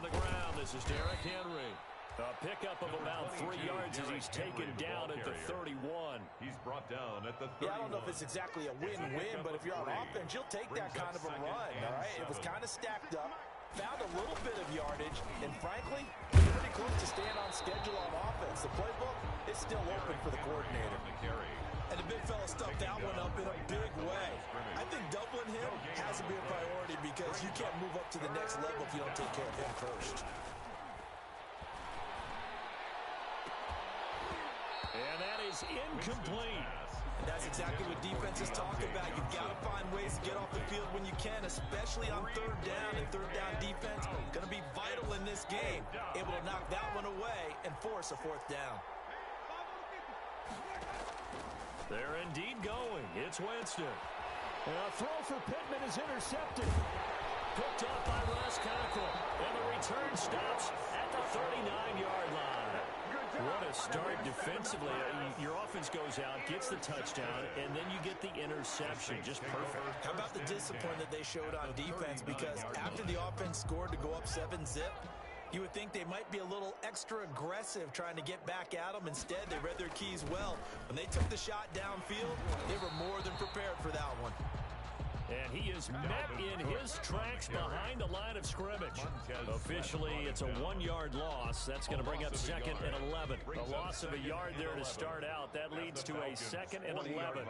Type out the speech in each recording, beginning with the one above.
On the ground, this is Derrick Henry. A pickup of about 3 yards as he's taken down at the 31. He's brought down at the 31. Yeah, I don't know if it's exactly a win-win, but if you're on offense, you'll take that kind of a run, all right? It was kind of stacked up, found a little bit of yardage, and frankly, pretty close to staying on schedule on offense. The playbook is still open for the coordinator. And the big fella stuffed that one up in a big way. I think doubling him has to be a priority because you can't move up to the next level if you don't take care of him first. And that is incomplete. And that's exactly what defenses talk about. You've got to find ways to get off the field when you can, especially on third down. And third down defense going to be vital in this game. Able to knock that one away and force a fourth down. They're indeed going. It's Winston. And a throw for Pittman is intercepted. Picked up by Russ Cockrell. And the return stops at the 39-yard line. What a start defensively. Your offense goes out, gets the touchdown, and then you get the interception. Just perfect. How about the discipline that they showed on defense? Because after the offense scored to go up 7-zip, you would think they might be a little extra aggressive trying to get back at them. Instead, they read their keys well. When they took the shot downfield, they were more than prepared for that one. And he is met in his tracks behind the line of scrimmage. Officially, it's a 1-yard loss. That's going to bring up 2nd and 11. A loss of a yard there to start out. That leads to a 2nd and 11.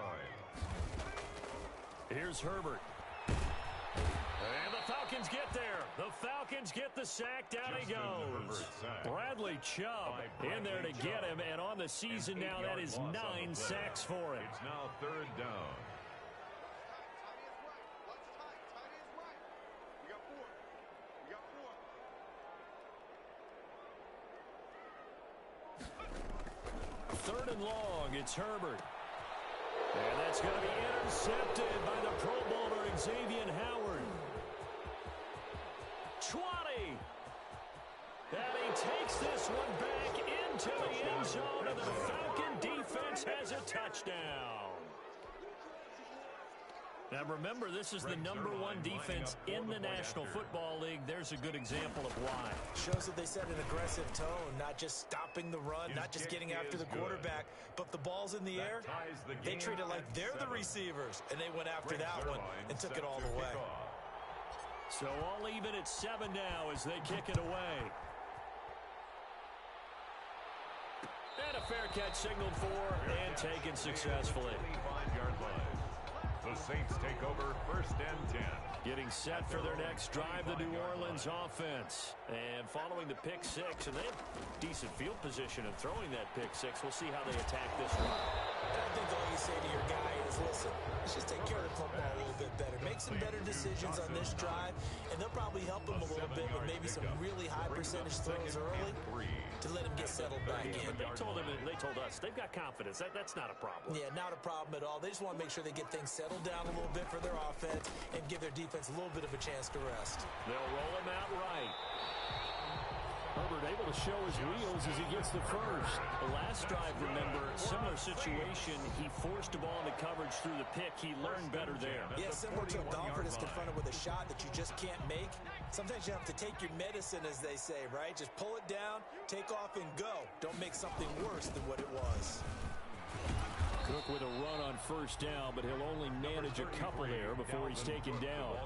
Here's Herbert. And the Falcons get there. The Falcons get the sack. Down he goes. Bradley Chubb in there to get him. And on the season now, that is 9 sacks for him. It's now 3rd down. Third and long, it's Herbert. And that's going to be intercepted by the Pro Bowler Xavier Howard. 20. And he takes this one back into the end zone, and the Falcon defense has a touchdown. Now remember, this is the #1 defense in the National Football League. There's a good example of why. Shows that they set an aggressive tone, not just stopping the run, not just getting after the quarterback, but if the ball's in the air, they treat it like they're the receivers, and they went after that one and took it all the way. So all even at 7 now as they kick it away. And a fair catch signaled for and taken successfully. The Saints take over 1st and 10. Getting set for their next drive, the New Orleans offense. And following the pick 6, and they have decent field position in throwing that pick 6. We'll see how they attack this one. I think all you say to your guy is, listen, let's just take care of the football a little bit better. Make some better decisions on this drive, and they'll probably help him a little bit with maybe some really high percentage throws early to let him get settled back in. They told us, they've got confidence. That's not a problem. Yeah, not a problem at all. They just want to make sure they get things settled down a little bit for their offense and give their defense a little bit of a chance to rest. They'll roll him out right. Herbert able to show his wheels as he gets the first. The last drive, remember, similar situation. He forced a ball into coverage through the pick. He learned better there. Yeah, similar to a golfer that's confronted with a shot that you just can't make. Sometimes you have to take your medicine, as they say, right? Just pull it down, take off, and go. Don't make something worse than what it was. Cook with a run on 1st down, but he'll only manage a couple there before he's taken down.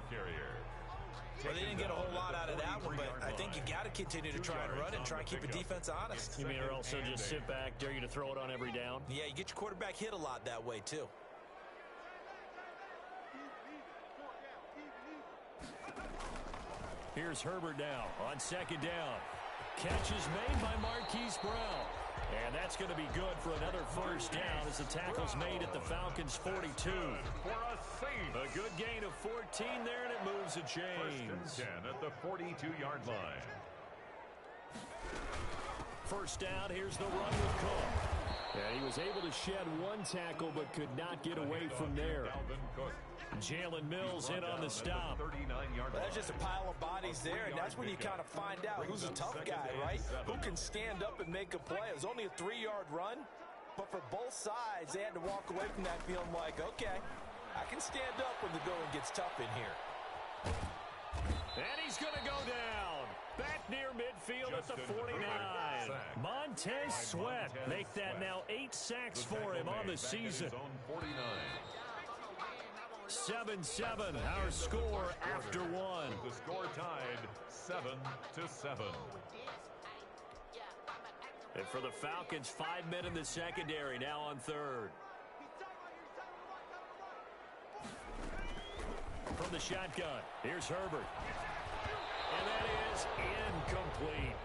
Well, they didn't get a whole lot out of that one, but I think you got to continue to try and run it and try and keep a defense honest. You mean or else they'll just sit back, dare you to throw it on every down? Yeah, you get your quarterback hit a lot that way, too. Here's Herbert now on 2nd down. Catch is made by Marquise Brown. And that's going to be good for another 1st down as the tackle's made at the Falcons' 42. A good gain of 14 there, and it moves the chains. 1st and 10 at the 42-yard line. 1st down, here's the run with Cook. And he was able to shed 1 tackle but could not get away from there. Jalen Mills in on the stop. That's just a pile of bodies there, and that's when you kind of find out who's a tough guy, right? Who can stand up and make a play. It was only a 3-yard run, but for both sides, they had to walk away from that feeling like, okay, I can stand up when the going gets tough in here. And he's going to go down. back near midfield at the 49. Montez Sweat make that now 8 sacks for him on the season. 7-7, our score after one. The score tied 7-7. And for the Falcons, 5 men in the secondary, now on third. From the shotgun, here's Herbert. And that is incomplete.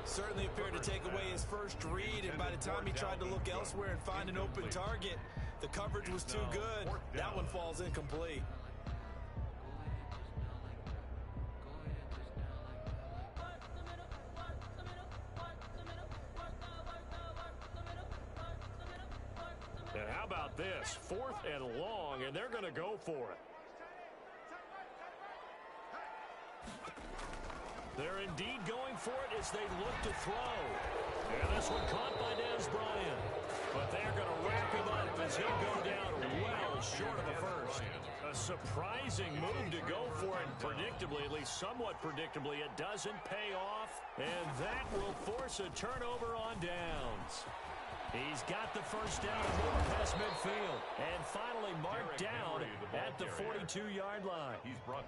Certainly appeared to take away his first read, and by the time he tried to look elsewhere and find an open target, the coverage was too good. That one falls incomplete. And how about this? 4th and long, and they're going to go for it. They're indeed going for it as they look to throw. And this one caught by Dez Bryant. But they're going to wrap him up as he'll go down well short of a first. A surprising move to go for it. Predictably, at least somewhat predictably, it doesn't pay off. And that will force a turnover on downs. He's got the first down and moving past midfield. And finally marked down at the 42-yard line.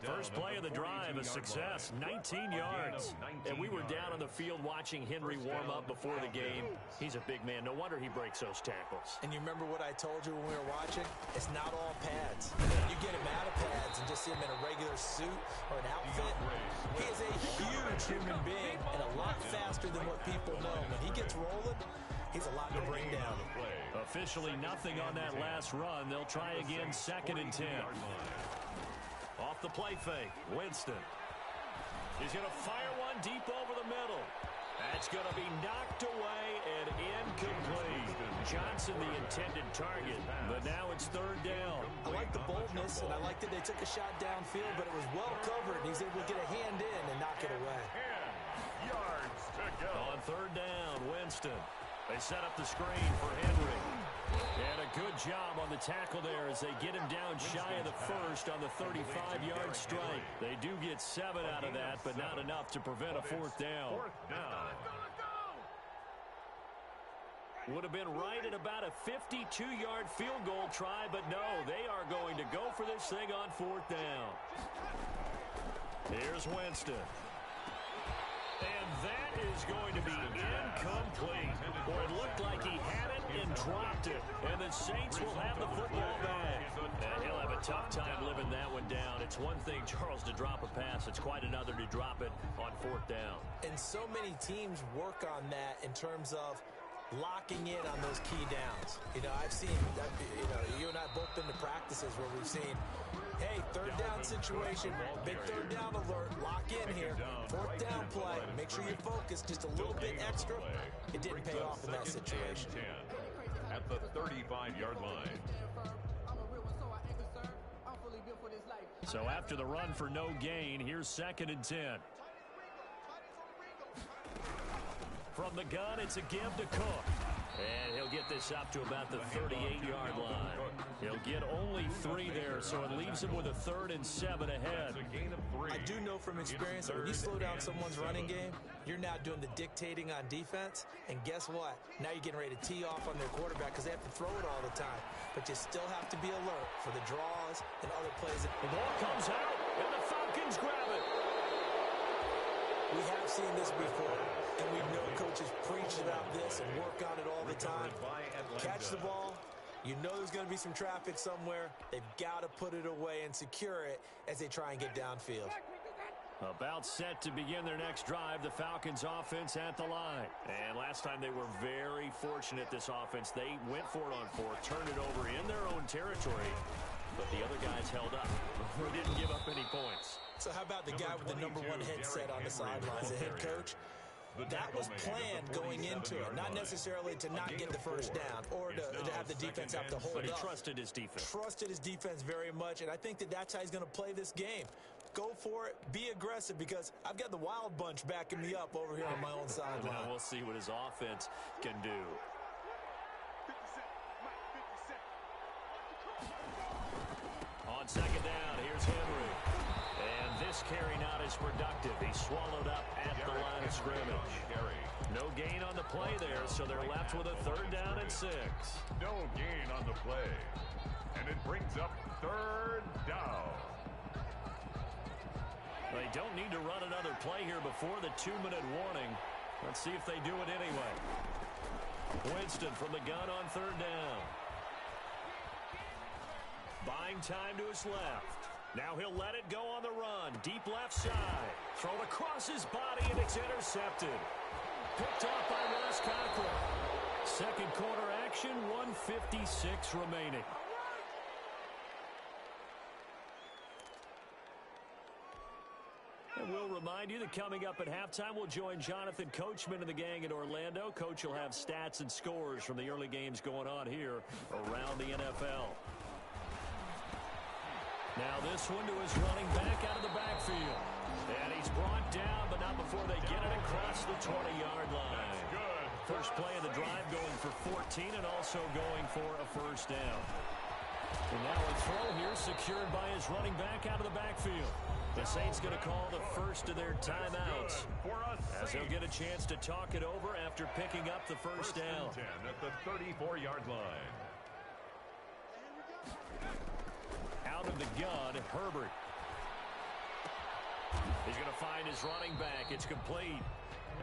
First play of the drive, a success, 19 yards. And we were down on the field watching Henry warm up before the game. He's a big man. No wonder he breaks those tackles. And you remember what I told you when we were watching? It's not all pads. You get him out of pads and just see him in a regular suit or an outfit. He is a huge human being and a lot faster than what people know. When he gets rolling, he's a lot to bring down. Officially nothing on that last run. They'll try again, 2nd and 10. Off the play fake, Winston. He's going to fire one deep over the middle. That's going to be knocked away and incomplete. Johnson the intended target, but now it's 3rd down. I like the boldness, and I like that they took a shot downfield, but it was well covered. He's able to get a hand in and knock it away. 10 yards to go. On 3rd down, Winston. They set up the screen for Henry. And a good job on the tackle there as they get him down shy of the first on the 35-yard strike. They do get 7 out of that, but not enough to prevent a 4th down. Would have been right at about a 52-yard field goal try, but no, they are going to go for this thing on 4th down. Here's Winston. And that is going to be incomplete. Or it looked like he had it and dropped it. And the Saints will have the football back. And he'll have a tough time living that one down. It's one thing, Charles, to drop a pass. It's quite another to drop it on 4th down. And so many teams work on that in terms of locking in on those key downs. You know, I've seen, you and I both been to practices where we've seen, hey, 3rd down situation, big 3rd down alert, lock in here, 4th down play, make sure you're focused just a little bit extra. It didn't pay off in that situation. At the 35-yard line. So after the run for no gain, here's 2nd and 10. From the gun, it's a give to Cook. And he'll get this up to about the 38-yard line. He'll get only 3 there, so it leaves him with a 3rd and 7 ahead. I do know from experience that when you slow down someone's running game, you're now doing the dictating on defense. And guess what? Now you're getting ready to tee off on their quarterback because they have to throw it all the time. But you still have to be alert for the draws and other plays. The ball comes out, and the Falcons grab it. We have seen this before, and we know coaches preach about this and work on it all the time. Catch the ball. You know there's going to be some traffic somewhere. They've got to put it away and secure it as they try and get downfield. About set to begin their next drive, the Falcons offense at the line. And last time they were very fortunate, this offense. They went for it on 4th, turned it over in their own territory, but the other guys held up. They didn't give up any points. So how about the guy with the number 1 headset on the sidelines, the head coach? That was planned going into it, not necessarily to not get the first down or to have the defense have to hold up. But he up. trusted his defense. Trusted his defense very much, and I think that that's how he's going to play this game. Go for it, be aggressive, because I've got the wild bunch backing me up over here on my own sideline. Now we'll see what his offense can do. On 2nd down, here's Henry. And this carry not as productive. He swallowed up at the line of scrimmage. No gain on the play there, so they're left with a 3rd down and 6. No gain on the play. And it brings up 3rd down. They don't need to run another play here before the 2-minute warning. Let's see if they do it anyway. Winston from the gun on 3rd down. Buying time to his left. Now he'll let it go on the run. Deep left side. Thrown across his body, and it's intercepted. Picked off by Ross Cockrell. Second quarter action, 1:56 remaining. And we'll remind you that coming up at halftime, we'll join Jonathan Coachman and the gang in Orlando. Coach will have stats and scores from the early games going on here around the NFL. Now this one to his running back out of the backfield. And he's brought down, but not before they get it across the 20-yard line. First play of the drive going for 14 and also going for a 1st down. And now a throw here secured by his running back out of the backfield. The Saints going to call the first of their timeouts as they'll get a chance to talk it over after picking up the first down. 10 at the 34-yard line. Out of the gun, Herbert. He's going to find his running back. It's complete.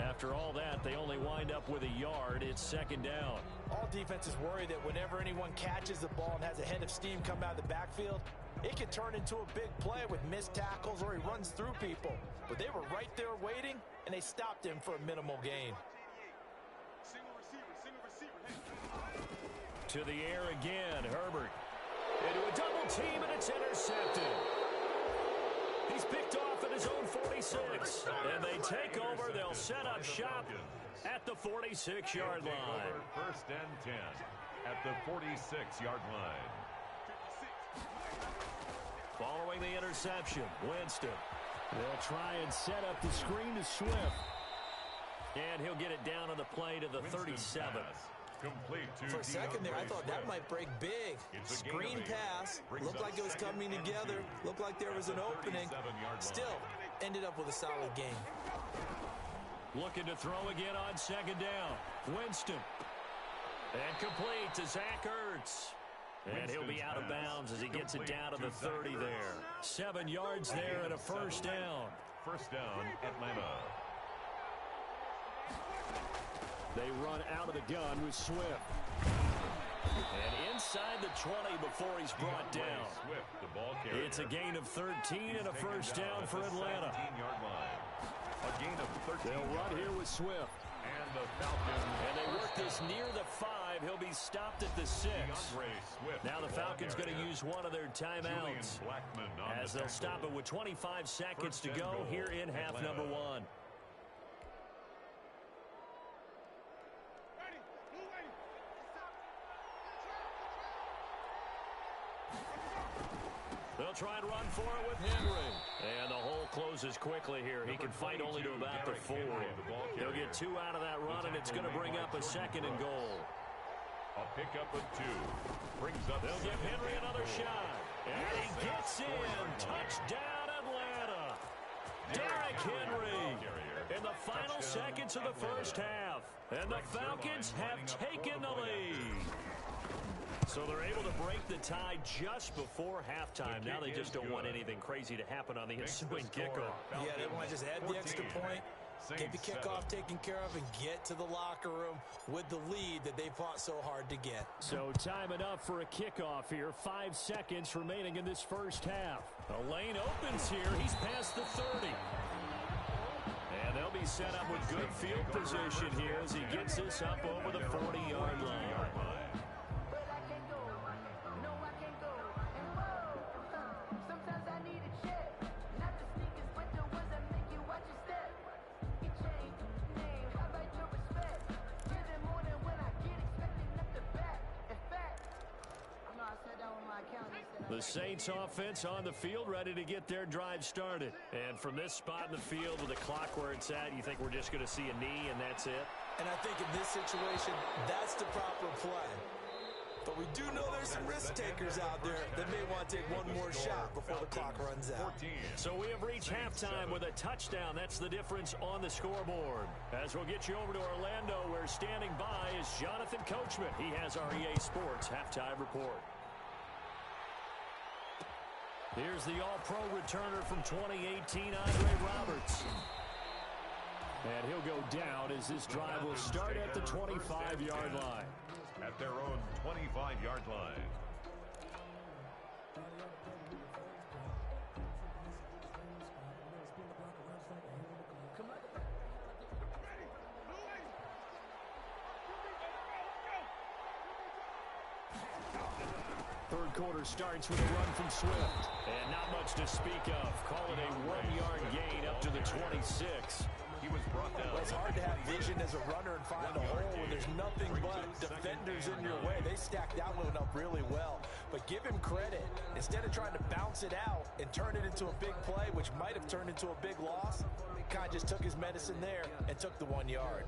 After all that, they only wind up with a yard. It's 2nd down. All defenses worry that whenever anyone catches the ball and has a head of steam come out of the backfield, it can turn into a big play with missed tackles or he runs through people. But they were right there waiting, and they stopped him for a minimal gain. To the air again, Herbert. Into a double team, and it's intercepted. He's picked off at his own 46. And they take over. They'll set up shop at the 46-yard line. 1st and 10 at the 46-yard line. Following the interception, Winston. They'll try and set up the screen to Swift. And he'll get it down on the play to the 37. For a second there, I thought that might break big. Screen pass. Looked like it was coming together. Looked like there was an opening. Still, ended up with a solid game. Looking to throw again on 2nd down. Winston. And complete to Zach Ertz. And he'll be out of bounds as he gets it down to the 30 there. 7 yards there and a 1st down. 1st down, Atlanta. They run out of the gun with Swift. And inside the 20 before he's brought down. It's a gain of 13 and a 1st down for Atlanta. A gain of 13. They'll run here with Swift. And the Falcons. And they work this near the 5. He'll be stopped at the 6. Now the Falcons going to use one of their timeouts as they'll stop it with 25 seconds to go here in half number 1. They'll try and run for it with Henry. And the hole closes quickly here. He can fight only to about the 4. They'll get 2 out of that run, and it's going to bring up a 2nd and goal. A pickup of 2. Brings up. They'll give Henry another shot. And he gets in. Touchdown, Atlanta. Derrick Henry in the final seconds of the first half. And the Falcons have taken the lead. So they're able to break the tie just before halftime. Now they just don't want anything crazy to happen on the ensuing kickoff. Yeah, they want to just add the extra point, get the kickoff taken care of, and get to the locker room with the lead that they fought so hard to get. So time enough for a kickoff here. 5 seconds remaining in this first half. The lane opens here. He's past the 30. And they'll be set up with good field position here as he gets this up over the 40-yard line. The Saints offense on the field, ready to get their drive started. And from this spot in the field with the clock where it's at, you think we're just going to see a knee and that's it? And I think in this situation, that's the proper play. But we do know there's some risk takers out there that may want to take one more shot before the clock runs out. So we have reached halftime with a touchdown. That's the difference on the scoreboard. As we'll get you over to Orlando, where standing by is Jonathan Coachman. He has our EA Sports halftime report. Here's the All-Pro returner from 2018, Andre Roberts. And he'll go down as this drive will start at the 25-yard line. At their own 25-yard line. Third quarter starts with a run from Swift. And not much to speak of. Call it a 1-yard gain up to the 26. He was brought down. Well, it's hard to have vision as a runner and find a hole when there's nothing but defenders in your way. They stacked that one up really well. But give him credit. Instead of trying to bounce it out and turn it into a big play, which might have turned into a big loss, he kind of just took his medicine there and took the 1 yard.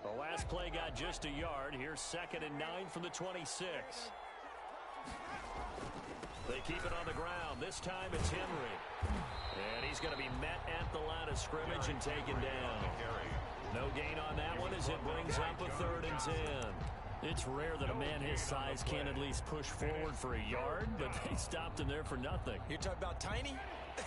The last play got just a yard. Here's 2nd and 9 from the 26. They keep it on the ground. This time it's Henry. And he's going to be met at the line of scrimmage and taken down. No gain on that one as it brings up a 3rd and 10. It's rare that a man his size can at least push forward for a yard, but they stopped him there for nothing. You're talking about Tiny?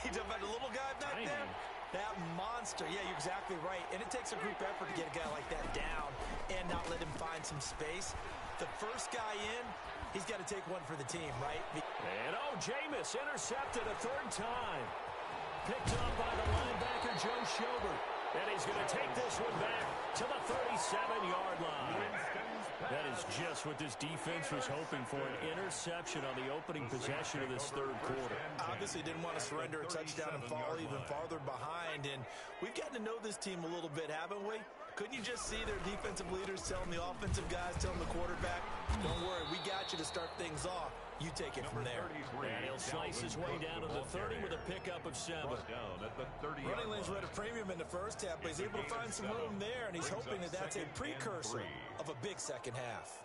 You're talking about the little guy back there? That monster. Yeah, you're exactly right. And it takes a group effort to get a guy like that down and not let him find some space. The first guy in, he's got to take one for the team, right? And Jameis intercepted a 3rd time. Picked up by the linebacker, Joe Schobert. And he's going to take this one back to the 37-yard line. That is just what this defense was hoping for, an interception on the opening possession of this 3rd quarter. Obviously didn't want to surrender a touchdown and fall even farther behind. And we've gotten to know this team a little bit, haven't we? Couldn't you just see their defensive leaders telling the offensive guys, telling the quarterback, don't worry, we got you to start things off. You take it from there. And he'll slice his way down to the 30 with a pickup of 7. Running lanes were at a premium in the first half, but he's able to find some room there, and he's hoping that that's a precursor of a big second half.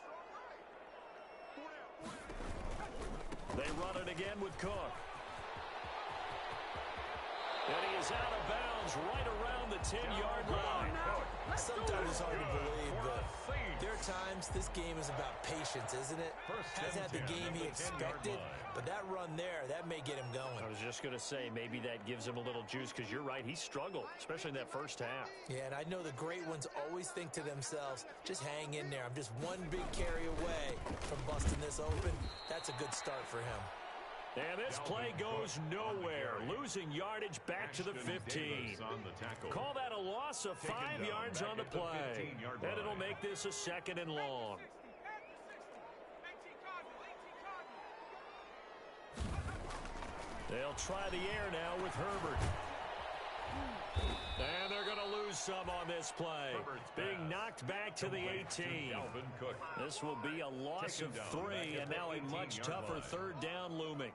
They run it again with Cook. And he is out of bounds right around the 10-yard line. Sometimes it's hard to believe, but there are times this game is about patience, isn't it? Hasn't had the game he expected, but that run there, that may get him going. I was just going to say, maybe that gives him a little juice, because you're right, he struggled, especially in that first half. Yeah, and I know the great ones always think to themselves, just hang in there. I'm just one big carry away from busting this open. That's a good start for him. And this play goes nowhere, losing yardage back to the 15. Call that a loss of 5 yards on the play. And it'll make this a 2nd and long. They'll try the air now with Herbert. And they're going to lose some on this play. Being knocked back to the 18. This will be a loss of 3, and now a much tougher 3rd down looming.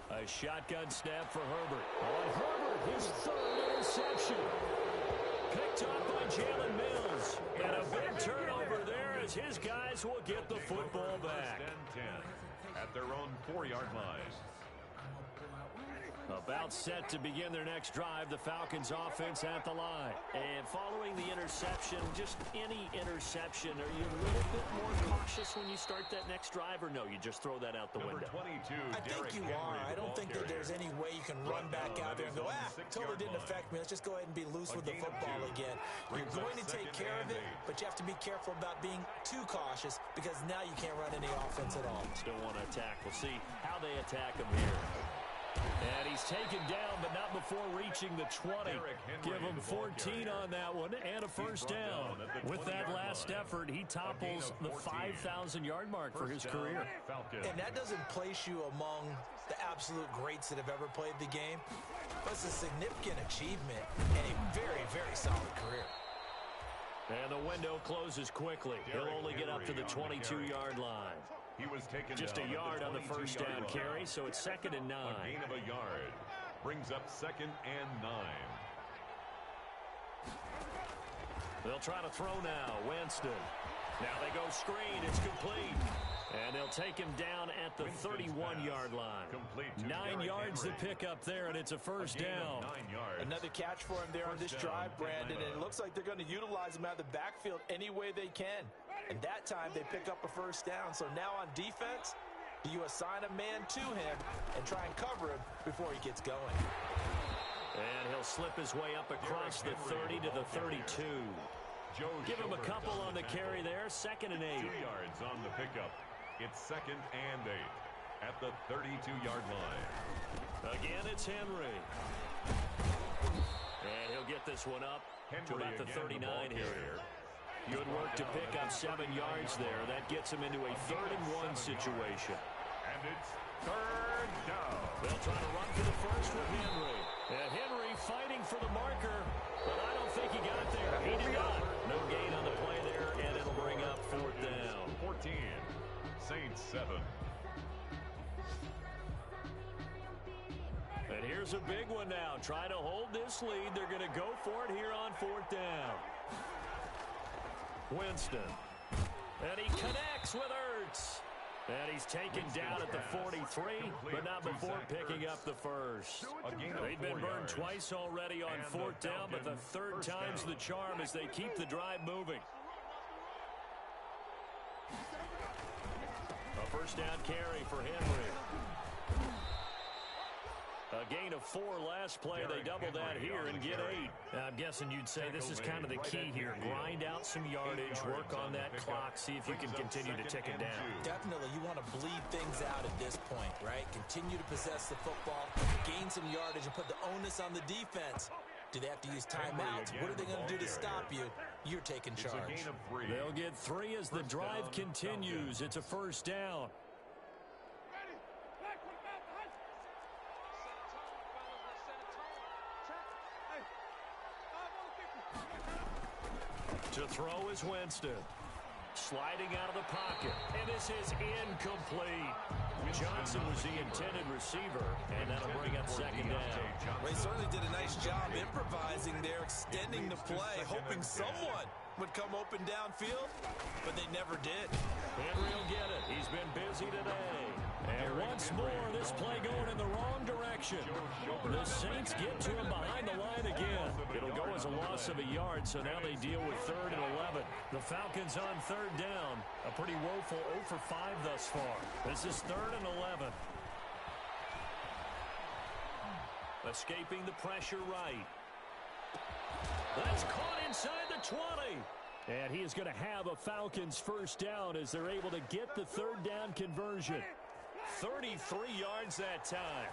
A shotgun snap for Herbert. On Herbert, his 3rd interception. Picked up by Jalen Mills. And a big turnover there as his guys will get the football back. At their own 4-yard line. About set to begin their next drive, the Falcons offense at the line. And following the interception, just any interception, are you a little bit more cautious when you start that next drive, or no, you just throw that out the window? I think you are. I don't think that there's any way you can run back out there and go, totally didn't affect me. Let's just go ahead and be loose with the football again. You're going to take care of it, but you have to be careful about being too cautious, because now you can't run any offense at all. Still want to attack. We'll see how they attack him here. And he's taken down, but not before reaching the 20. Give him 14 on that one and a 1st down. With that last effort, he topples the 5,000-yard mark for his career. And that doesn't place you among the absolute greats that have ever played the game, but it's a significant achievement and a very, very solid career. And the window closes quickly. He'll only get up to the 22-yard line. He was taken just a yard on the 1st down carry, so it's 2nd and 9. A gain of a yard brings up 2nd and 9. They'll try to throw now. Winston. Now they go screen. It's complete. And they'll take him down at the 31-yard line. 9 yards to pick up there, and it's a first down. Another catch for him there on this drive, Brandon, and it looks like they're going to utilize him out of the backfield any way they can. And that time they pick up a first down. So now on defense, do you assign a man to him and try and cover him before he gets going? And he'll slip his way up across the 30 to the 32. Give him a couple on the carry there. 2nd and 8. 2 yards on the pickup. It's 2nd and 8 at the 32-yard line. Again, it's Henry. And he'll get this one up to about the 39 here. Good work to pick up 7 yards there. That gets him into a 3rd and 1 situation. And it's 3rd down. They'll try to run for the first with Henry. And Henry fighting for the marker, but I don't think he got there. He did not. No gain on the play there, and it'll bring up 4th down. 14. Saints 7. And here's a big one now. Try to hold this lead. They're going to go for it here on 4th down. Winston. And he connects with Ertz. And he's taken down at the 43, but not before picking up the first. They've been burned twice already on 4th down, but the 3rd time's the charm as they keep the drive moving. A first down carry for Henry. A gain of 4 last play. They double that here and get 8. I'm guessing you'd say this is kind of the key here. Grind out some yardage, work on that clock, see if you can continue to tick it down. Definitely, you want to bleed things out at this point, right? Continue to possess the football, gain some yardage, and put the onus on the defense. Do they have to use timeouts? What are they going to do to stop you? You're taking charge. They'll get 3 as the drive continues. It's a first down. To throw is Winston. Sliding out of the pocket. And this is incomplete. Johnson was the intended receiver, and that'll bring up 2nd down. Well, he certainly did a nice job improvising there, extending the play, hoping someone would come open downfield, but they never did. Henry will get it. He's been busy today. And once more, this play going in the wrong direction. The Saints get to him behind the line again. It'll go as a loss of a yard, so now they deal with 3rd and 11. The Falcons on 3rd down. A pretty woeful 0 for 5 thus far. This is 3rd and 11. Escaping the pressure right. That's caught inside the 20. And he is going to have a Falcons first down as they're able to get the 3rd down conversion. 33 yards that time.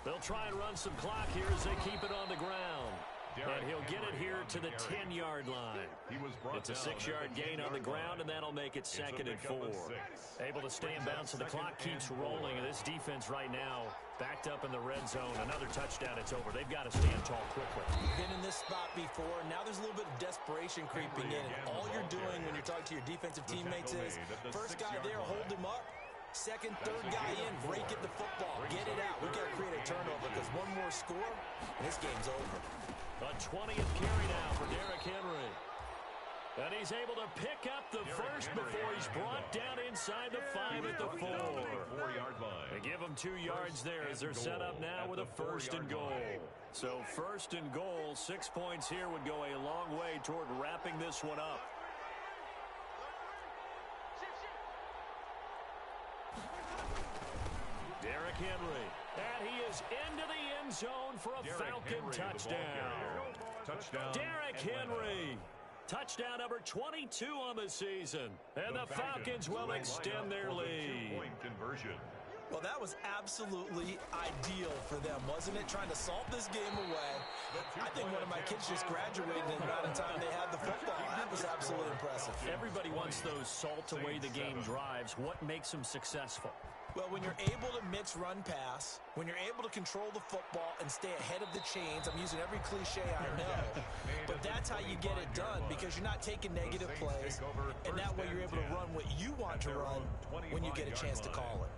They'll try and run some clock here as they keep it on the ground. And he'll get it here to the 10-yard line. It's a 6-yard gain on the ground, and that'll make it 2nd and 4. Able to stay in bounds, so the clock keeps rolling. And this defense right now backed up in the red zone. Another touchdown, it's over. They've got to stand tall quickly. Been in this spot before. Now there's a little bit of desperation creeping in. And all you're doing when you're talking to your defensive teammates is, first guy there, hold him up. 2nd, 3rd guy in, break it the football. Get it out. We've got to create a turnover because one more score, and this game's over. A 20th carry now for Derrick Henry. And he's able to pick up the first before he's brought down inside the 5 at the 4. They give him 2 yards there as they're set up now with a 1st and goal. So 1st and goal, 6 points here would go a long way toward wrapping this one up. Derrick Henry. And he is into the end zone for a Falcon touchdown. Derrick Henry. Touchdown number 22 on the season. And the Falcons will extend their lead. Well, that was absolutely ideal for them, wasn't it? Trying to salt this game away. I think one of my kids just graduated in the amount of time they had the football. That was absolutely impressive. Everybody wants those salt away the game drives. What makes them successful? Well, when you're able to mix run pass, when you're able to control the football and stay ahead of the chains, I'm using every cliche I know, but that's how you get it done because you're not taking negative plays, and that way you're able to run what you want to run when you get a chance to call it.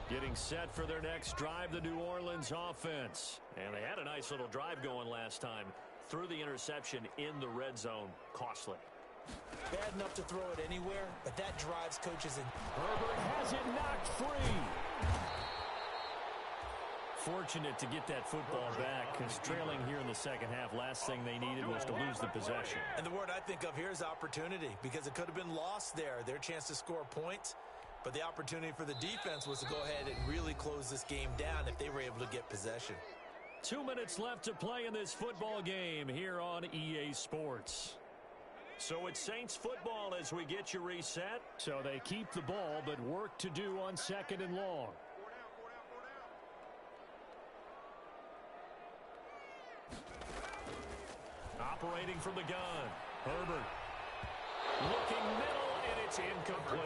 Getting set for their next drive, the New Orleans offense. And they had a nice little drive going last time. Threw the interception in the red zone. Costly. Bad enough to throw it anywhere, but that drives coaches in. Herbert has it knocked free. Fortunate to get that football back, because trailing here in the second half, last thing they needed was to lose the possession. And the word I think of here is opportunity, because it could have been lost there, their chance to score points. But the opportunity for the defense was to go ahead and really close this game down if they were able to get possession. 2 minutes left to play in this football game here on EA Sports. So it's Saints football as we get you reset. So they keep the ball, but work to do on 2nd and long. Operating from the gun. Herbert. Looking middle, and it's incomplete.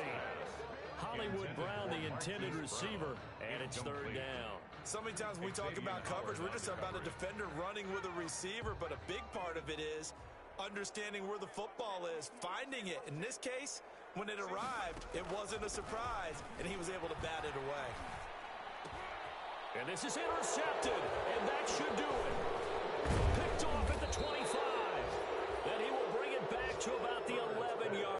Hollywood Brown, the intended receiver, and it's 3rd down. So many times when we talk about coverage, we're just about a defender running with a receiver, but a big part of it is understanding where the football is, finding it. In this case, when it arrived, it wasn't a surprise, and he was able to bat it away. And this is intercepted, and that should do it. Picked off at the 25, and he will bring it back to about the 11-yard.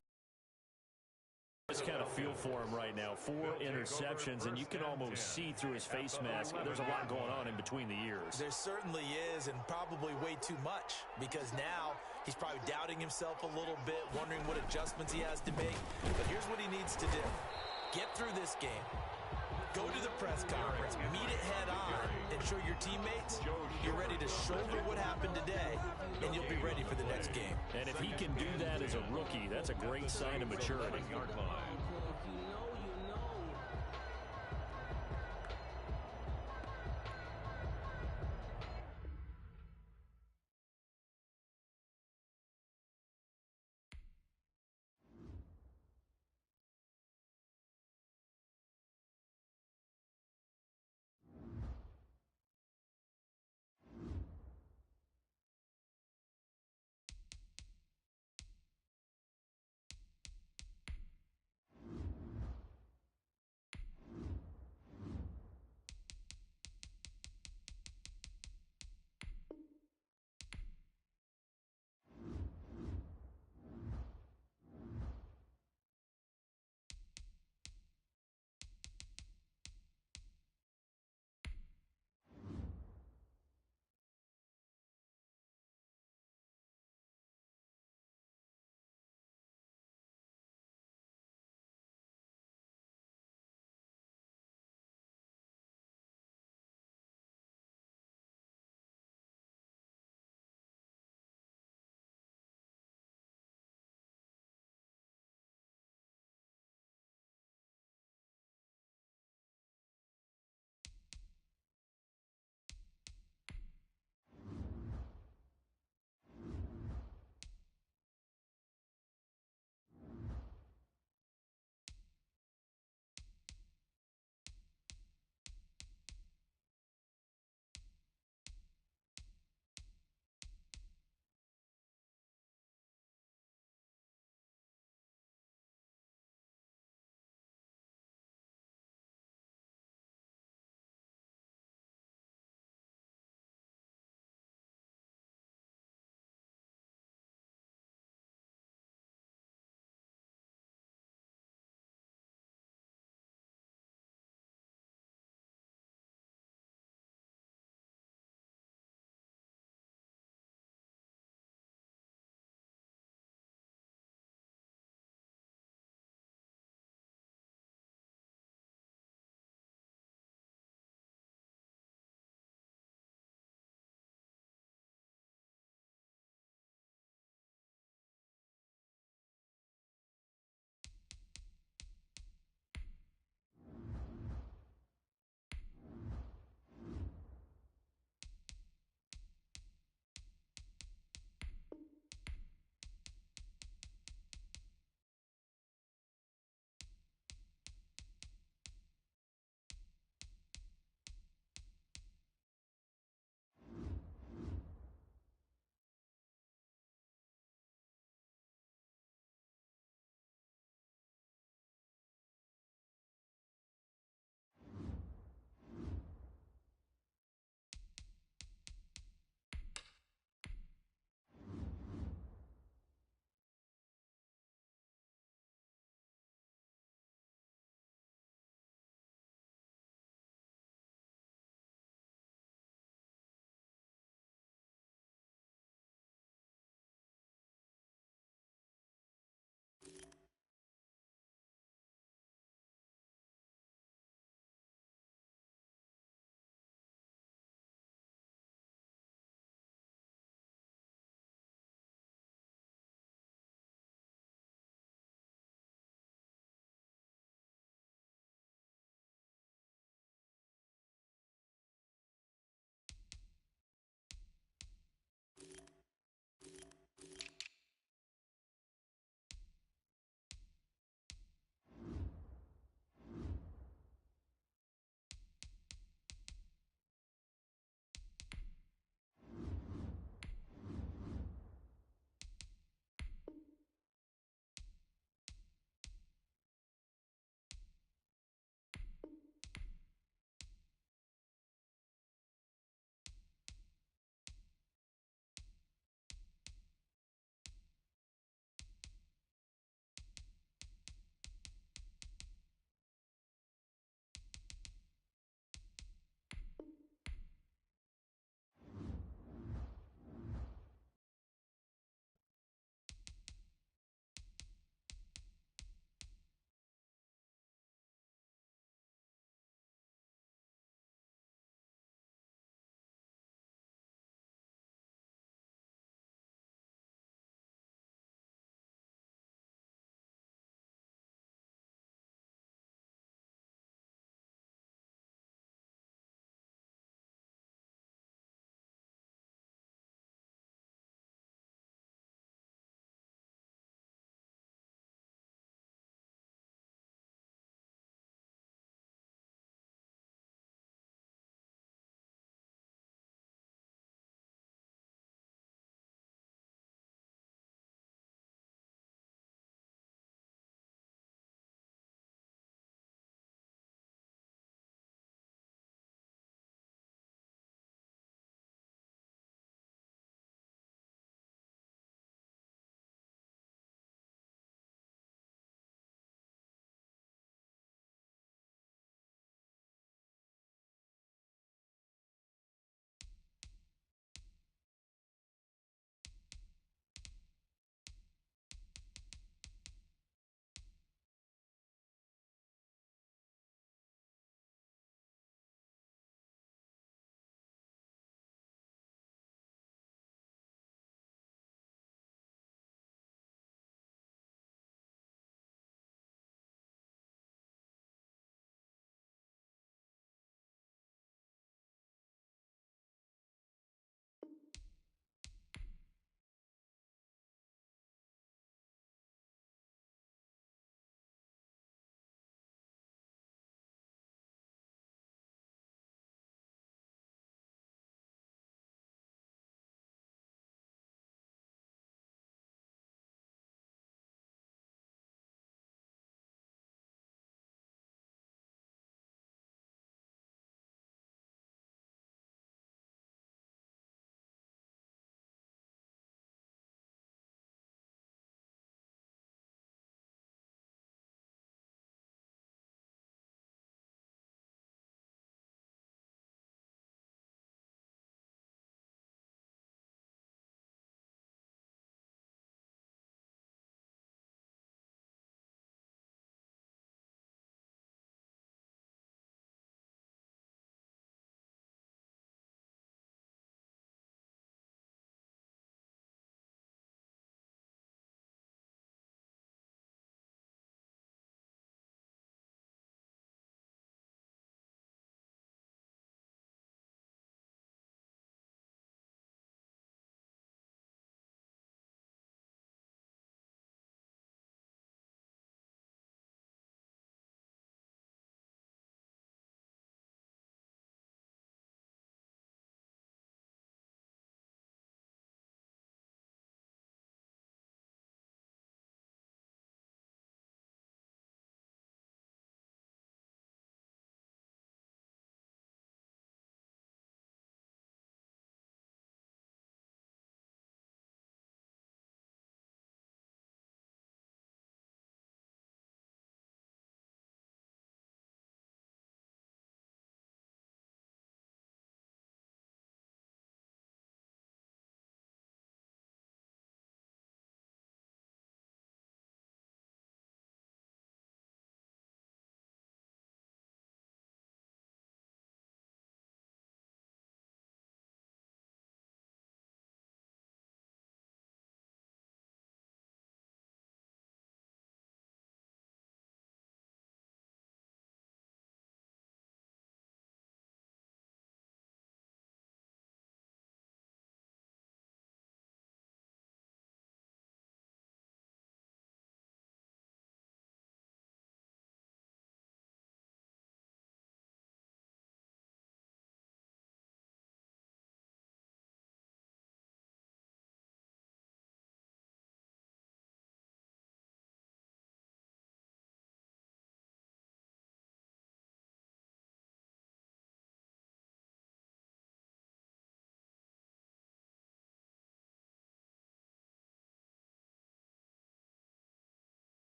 Just kind of feel for him right now. 4 interceptions, and you can almost see through his face mask. There's a lot going on in between the ears. There certainly is, and probably way too much, because now he's probably doubting himself a little bit, wondering what adjustments he has to make. But here's what he needs to do. Get through this game. Go to the press conference, meet it head on, and show your teammates you're ready to shoulder what happened today, and you'll be ready for the next game. And if he can do that as a rookie, that's a great sign of maturity.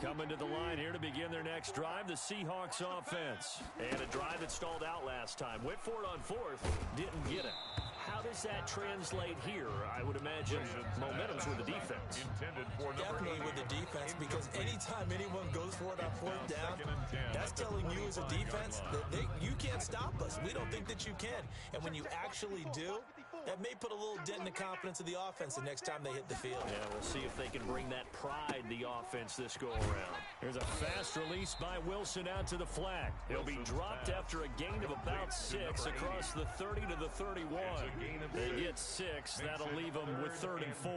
Coming to the line here to begin their next drive, the Seahawks offense. And a drive that stalled out last time. Went for it on fourth, didn't get it. How does that translate here? I would imagine momentum's with the defense. Definitely with the defense, because anytime anyone goes for it on fourth down, that's telling you as a defense that you can't stop us. We don't think that you can. And when you actually do, that may put a little dent in the confidence of the offense the next time they hit the field. Yeah, we'll see if they can bring that pride, the offense, this go-around. There's a fast release by Wilson out to the flat. He'll be dropped after a gain of about 6 across the 30 to the 31. They get 6. That'll leave them with 3rd and 4.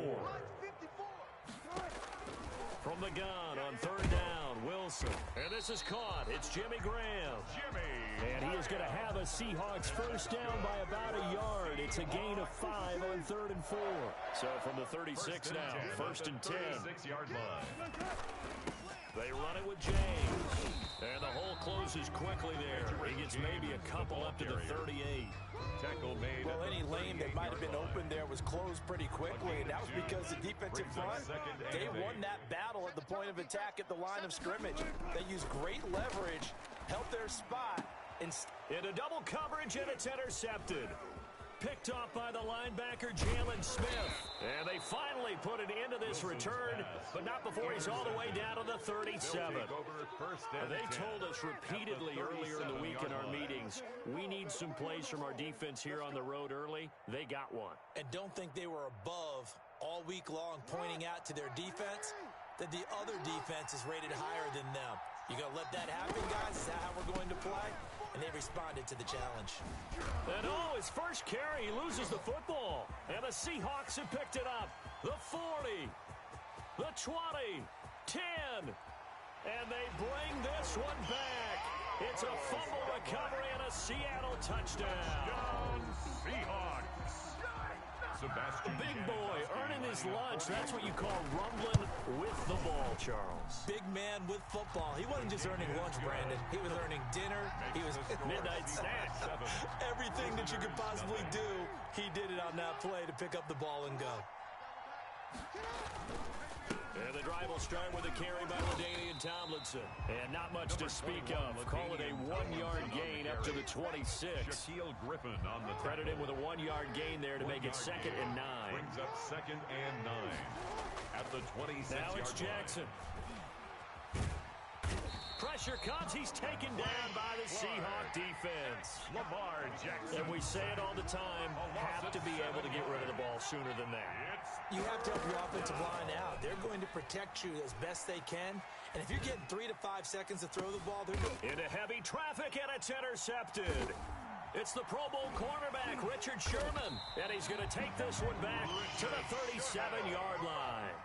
From the gun on 3rd down, Wilson. And this is caught. It's Jimmy Graham. And he is going to have a Seahawks first down by about a yard. It's a gain of 5 on 3rd and 4. So from the 36 now, 1st and 10. They run it with James. And the hole closes quickly there. He gets maybe a couple up to the 38. Well, any lane that might have been open there was closed pretty quickly, and that was because the defensive front, they won that battle at the point of attack at the line of scrimmage. They used great leverage, held their spot. Into double coverage, and it's intercepted. Picked off by the linebacker, Jalen Smith. And they finally put an end to this return, but not before he's all the way down to the 37. They told us repeatedly earlier in the week in our meetings, we need some plays from our defense here on the road early. They got one. And don't think they were above all week long pointing out to their defense that the other defense is rated higher than them. You going to let that happen, guys? Is that how we're going to play? And they responded to the challenge. And his first carry, he loses the football. And the Seahawks have picked it up. The 40, the 20, 10. And they bring this one back. It's a fumble recovery and a Seattle touchdown. Seahawks. Sebastian Big boy earning his lunch. That's what you call rumbling with the ball, Charles. Big man with football. He wasn't just earning lunch, Brandon. He was earning dinner. He was midnight snack. Everything that you could possibly do, he did it on that play to pick up the ball and go. And the drive will start with a carry by LaDainian Tomlinson. And not much to speak of. Call it a 1-yard gain up to the 26. Shaquille Griffin on the credit him with a 1-yard gain there to make it 2nd and 9. Brings up 2nd and 9 at the 26-yard line. Now it's Jackson. Pressure comes. He's taken down by the Seahawk defense. Lamar Jackson. And we say it all the time, have to be able to get rid of the ball sooner than that. You have to help your offensive line out. They're going to protect you as best they can. And if you're getting 3 to 5 seconds to throw the ball, they're going into heavy traffic, and it's intercepted. It's the Pro Bowl cornerback, Richard Sherman. And he's going to take this one back to the 37-yard line.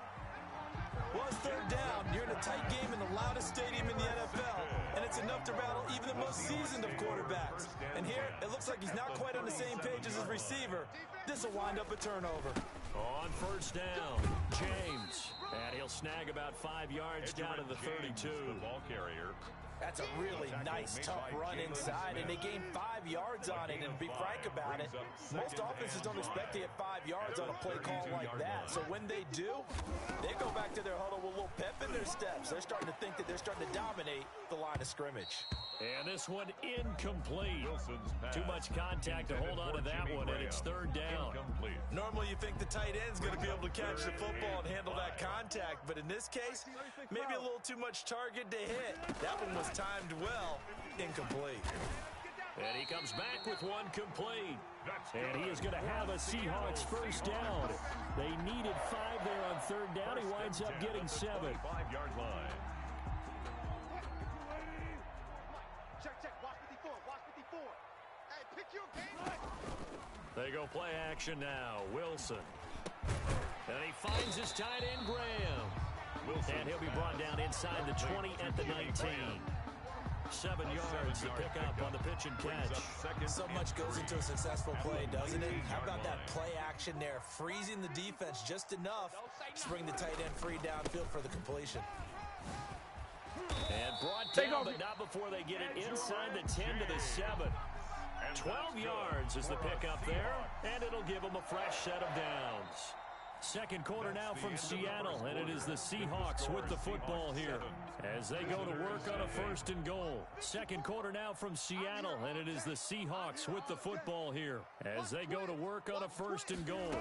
Well, it's 3rd down. You're in a tight game in the loudest stadium in the NFL, and it's enough to rattle even the most seasoned of quarterbacks. And here, it looks like he's not quite on the same page as his receiver. This will wind up a turnover. On 1st down, James. And he'll snag about 5 yards down to the 32. The ball carrier. That's a really nice, tough run inside, and they gained 5 yards on it. And to be frank about it, most offenses don't expect to get 5 yards on a play call like that. So when they do, they go back to their huddle with a little pep in their steps. They're starting to think that they're starting to dominate the line of scrimmage. And this one incomplete. Too much contact to hold on to that one, and it's 3rd down. Normally you think the tight end's going to be able to catch the football and handle that contact, but in this case, maybe a little too much target to hit. That one was timed well, incomplete. And he comes back with one complete. And he is going to have a Seahawks first down. They needed 5 there on 3rd down. He winds up getting 7. 5-yard line. They go play action now. Wilson. And he finds his tight end, Graham. And he'll be brought down inside the 20 at the 19. 7 yards to pick up on the pitch and catch. So much goes into a successful play, doesn't it? How about that play action there? Freezing the defense just enough to bring the tight end free downfield for the completion. And brought down, but not before they get it inside the 10 to the 7. 12 yards is the pickup there, and it'll give them a fresh set of downs. Second quarter now from Seattle, and it is the Seahawks with the football here as they go to work on a 1st and goal. Second quarter now from Seattle, and it is the Seahawks with the football here as they go to work on a 1st and goal.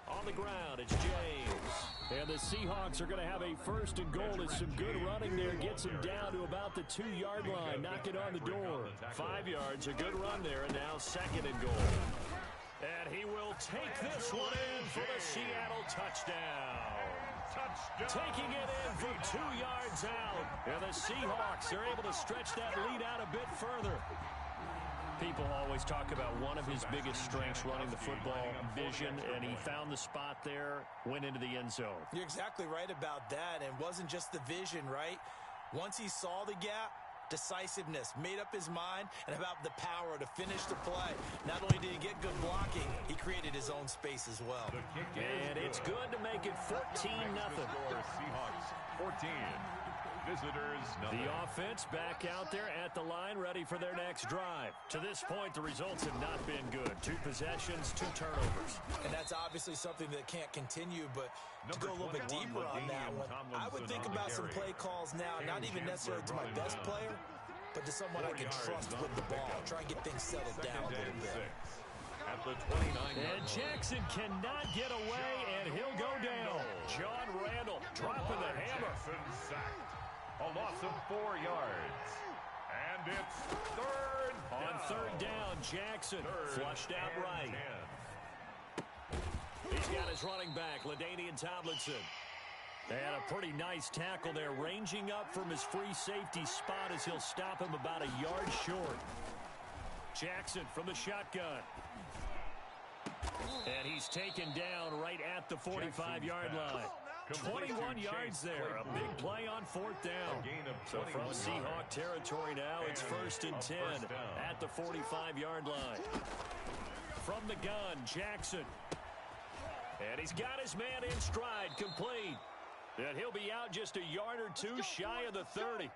On the ground, it's James. And the Seahawks are going to have a 1st and goal. It's some good running there. Gets him down to about the 2-yard line. Knock it on the door. 5 yards, a good run there, and now 2nd and goal. And he will take this one in for the Seattle touchdown. Taking it in from 2 yards out. And the Seahawks are able to stretch that lead out a bit further. People always talk about one of his biggest strengths running the football, vision, and he found the spot there, went into the end zone. You're exactly right about that, and it wasn't just the vision, right? Once he saw the gap, decisiveness, made up his mind, and about the power to finish the play. Not only did he get good blocking, he created his own space as well. And it's good to make it 14-0. Seahawks 14. Visitors, nothing. The offense back out there at the line, ready for their next drive. To this point, the results have not been good. 2 possessions, 2 turnovers. And that's obviously something that can't continue, but to go a little bit deeper on that one, I would think about some play calls now, not even necessarily to my best player, but to someone I can trust with the ball. Try and get things settled down a little bit. At the 29. And Jackson cannot get away, and he'll go down. John Randall dropping the hammer. Sacked. A loss of 4 yards. And it's 3rd down. On 3rd down, Jackson flushed out right. 10. He's got his running back, LaDainian Tomlinson. And a pretty nice tackle there, ranging up from his free safety spot as he'll stop him about a yard short. Jackson from the shotgun. And he's taken down right at the 45-yard line. 21 yards there. A big play on 4th down. So from Seahawk territory now, it's 1st and 10 at the 45-yard line. From the gun, Jackson. And he's got his man in stride, complete. And he'll be out just a yard or 2 shy of the 30.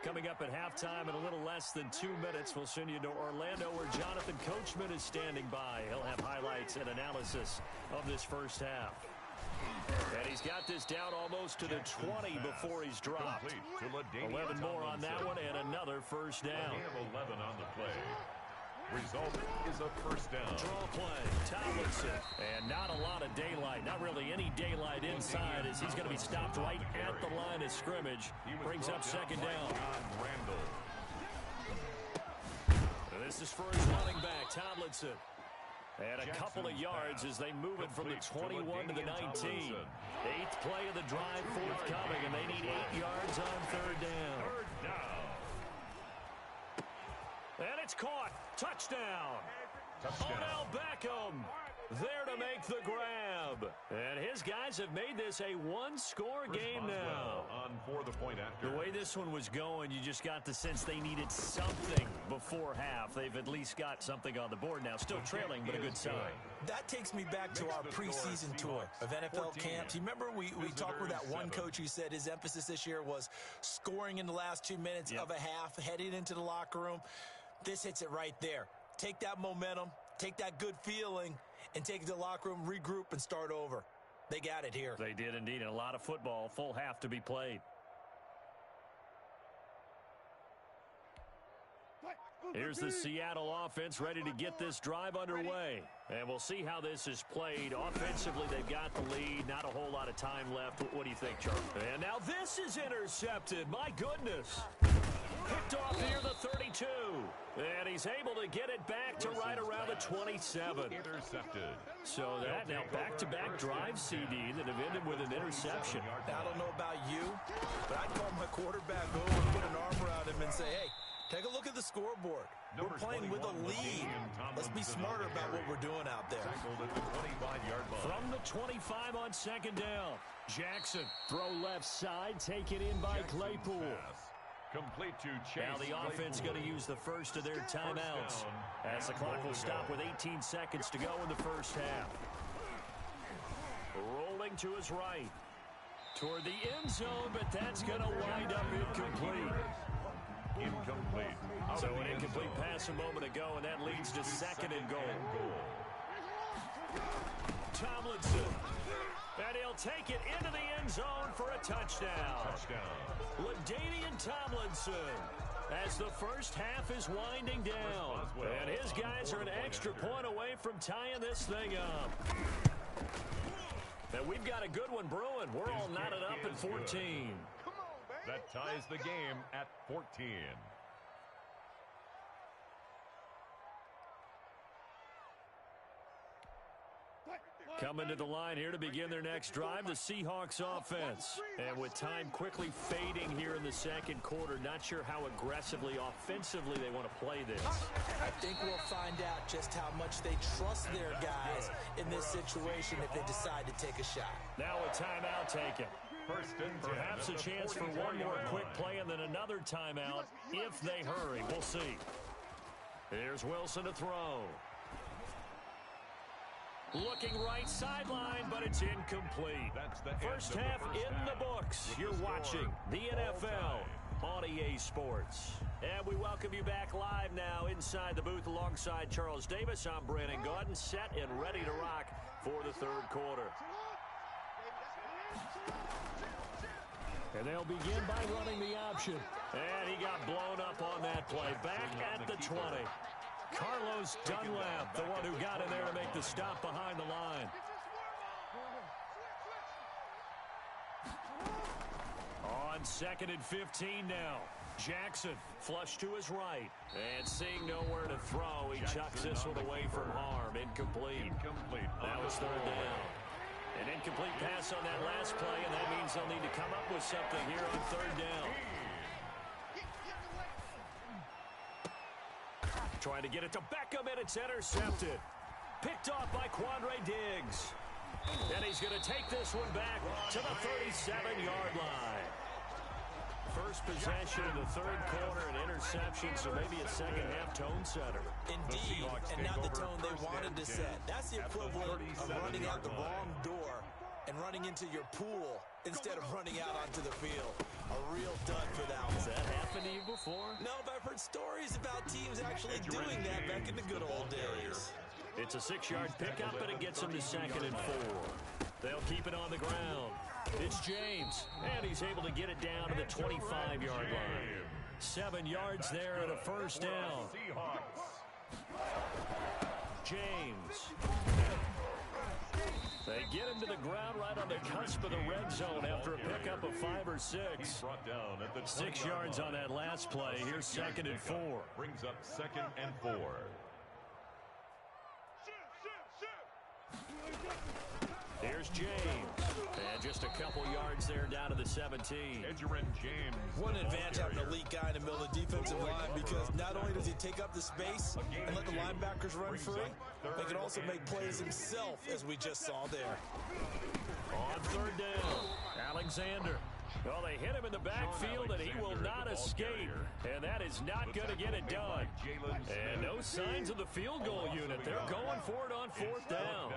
Coming up at halftime in a little less than 2 minutes, we'll send you to Orlando where Jonathan Coachman is standing by. He'll have highlights and analysis of this first half. And he's got this down almost to the 20 before he's dropped. 11 more on that one and another 1st down. 11 on the play. Result is a 1st down. Draw play, Tomlinson. And not a lot of daylight, not really any daylight inside as he's going to be stopped right at the line of scrimmage. Brings up 2nd down. This is for his running back, Tomlinson. And a couple of yards as they move it from the 21 to the 19. 8th play of the drive forthcoming, and they need 8 yards on 3rd down. And it's caught. Touchdown. Odell Beckham there to make the grab. And his guys have made this a 1-score game now. On for the point after. The way this one was going, you just got the sense they needed something before half. They've at least got something on the board now. Still trailing, but a good sign. That takes me back to our preseason tour of NFL camps. You remember we talked with that one coach who said his emphasis this year was scoring in the last 2 minutes of a half, heading into the locker room. This hits it right there. Take that momentum, take that good feeling, and take it to the locker room, regroup, and start over. They got it here. They did indeed, and a lot of football, full half to be played. Here's the Seattle offense ready to get this drive underway. And we'll see how this is played. Offensively, they've got the lead. Not a whole lot of time left. What do you think, Charlie? And now this is intercepted. My goodness. Picked off here the 32. And he's able to get it back to right around the 27. Intercepted. So that now back-to-back drive, CD, that have ended with an interception. Now, I don't know about you, but I'd call my quarterback over and put an arm around him and say, hey, take a look at the scoreboard. We're playing with a lead. Let's be smarter about what we're doing out there. From the 25 on 2nd down. Jackson, throw left side, taken in by Claypool. Complete to Chase. Now the offense going to use the first of their timeouts as the clock will stop with 18 seconds to go in the first half. Rolling to his right. Toward the end zone, but that's going to wind up incomplete. Incomplete. So an incomplete pass a moment ago, and that leads to second and goal. Tomlinson. And he'll take it into the end zone for a touchdown. LaDainian Tomlinson, as the first half is winding down. And his guys are an extra point away from tying this thing up. And we've got a good one brewing. We're all knotted up at 14. That ties the game at 14. Coming to the line here to begin their next drive, the Seahawks offense. And with time quickly fading here in the second quarter, not sure how aggressively, offensively they want to play this. I think we'll find out just how much they trust their guys in this situation if they decide to take a shot. Now a timeout taken. Perhaps a chance for one more quick play and then another timeout if they hurry. We'll see. Here's Wilson to throw. Looking right sideline, but it's incomplete. First half in the books. You're watching the NFL on EA Sports. And we welcome you back live now inside the booth alongside Charles Davis. I'm Brandon Gaudin, set and ready to rock for the third quarter. And they'll begin by running the option. And he got blown up on that play. Back at the 20. Carlos Dunlap, the one who got in there to make the stop behind the line. On 2nd and 15 now. Jackson flush to his right. And seeing nowhere to throw, he chucks this one away from harm. Incomplete. Now it's third down. An incomplete pass on that last play, and that means they'll need to come up with something here on third down. Trying to get it to Beckham, and it's intercepted. Picked off by Quandre Diggs. And he's going to take this one back to the 37-yard line. First possession in the third quarter, an interception, so maybe a second-half tone setter. Indeed, and not the tone they wanted to set. That's the equivalent of running out the wrong door and running into your pool instead of running out onto the field. A real dud for that one. Has that happened to you before? No, but I've heard stories about teams actually doing that back in the good old days. It's a 6-yard pickup, and it gets them to 2nd and 4. They'll keep it on the ground. It's James, and he's able to get it down to the 25-yard line. 7 yards there and a first down. James. They get him to the ground right on the cusp of the red zone after a pickup of 5 or 6. 6 yards on that last play. Here's 2nd and 4. Brings up 2nd and 4. Here's James. And just a couple yards there down to the 17. One advantage having an elite guy in the middle of the defensive line, because not only does he take up the space and let the linebackers run free, they can also make plays himself, as we just saw there. On third down, Alexander. Well, they hit him in the backfield, and he will not escape. And that is not going to get it done. And no signs of the field goal unit. They're going for it on 4th down.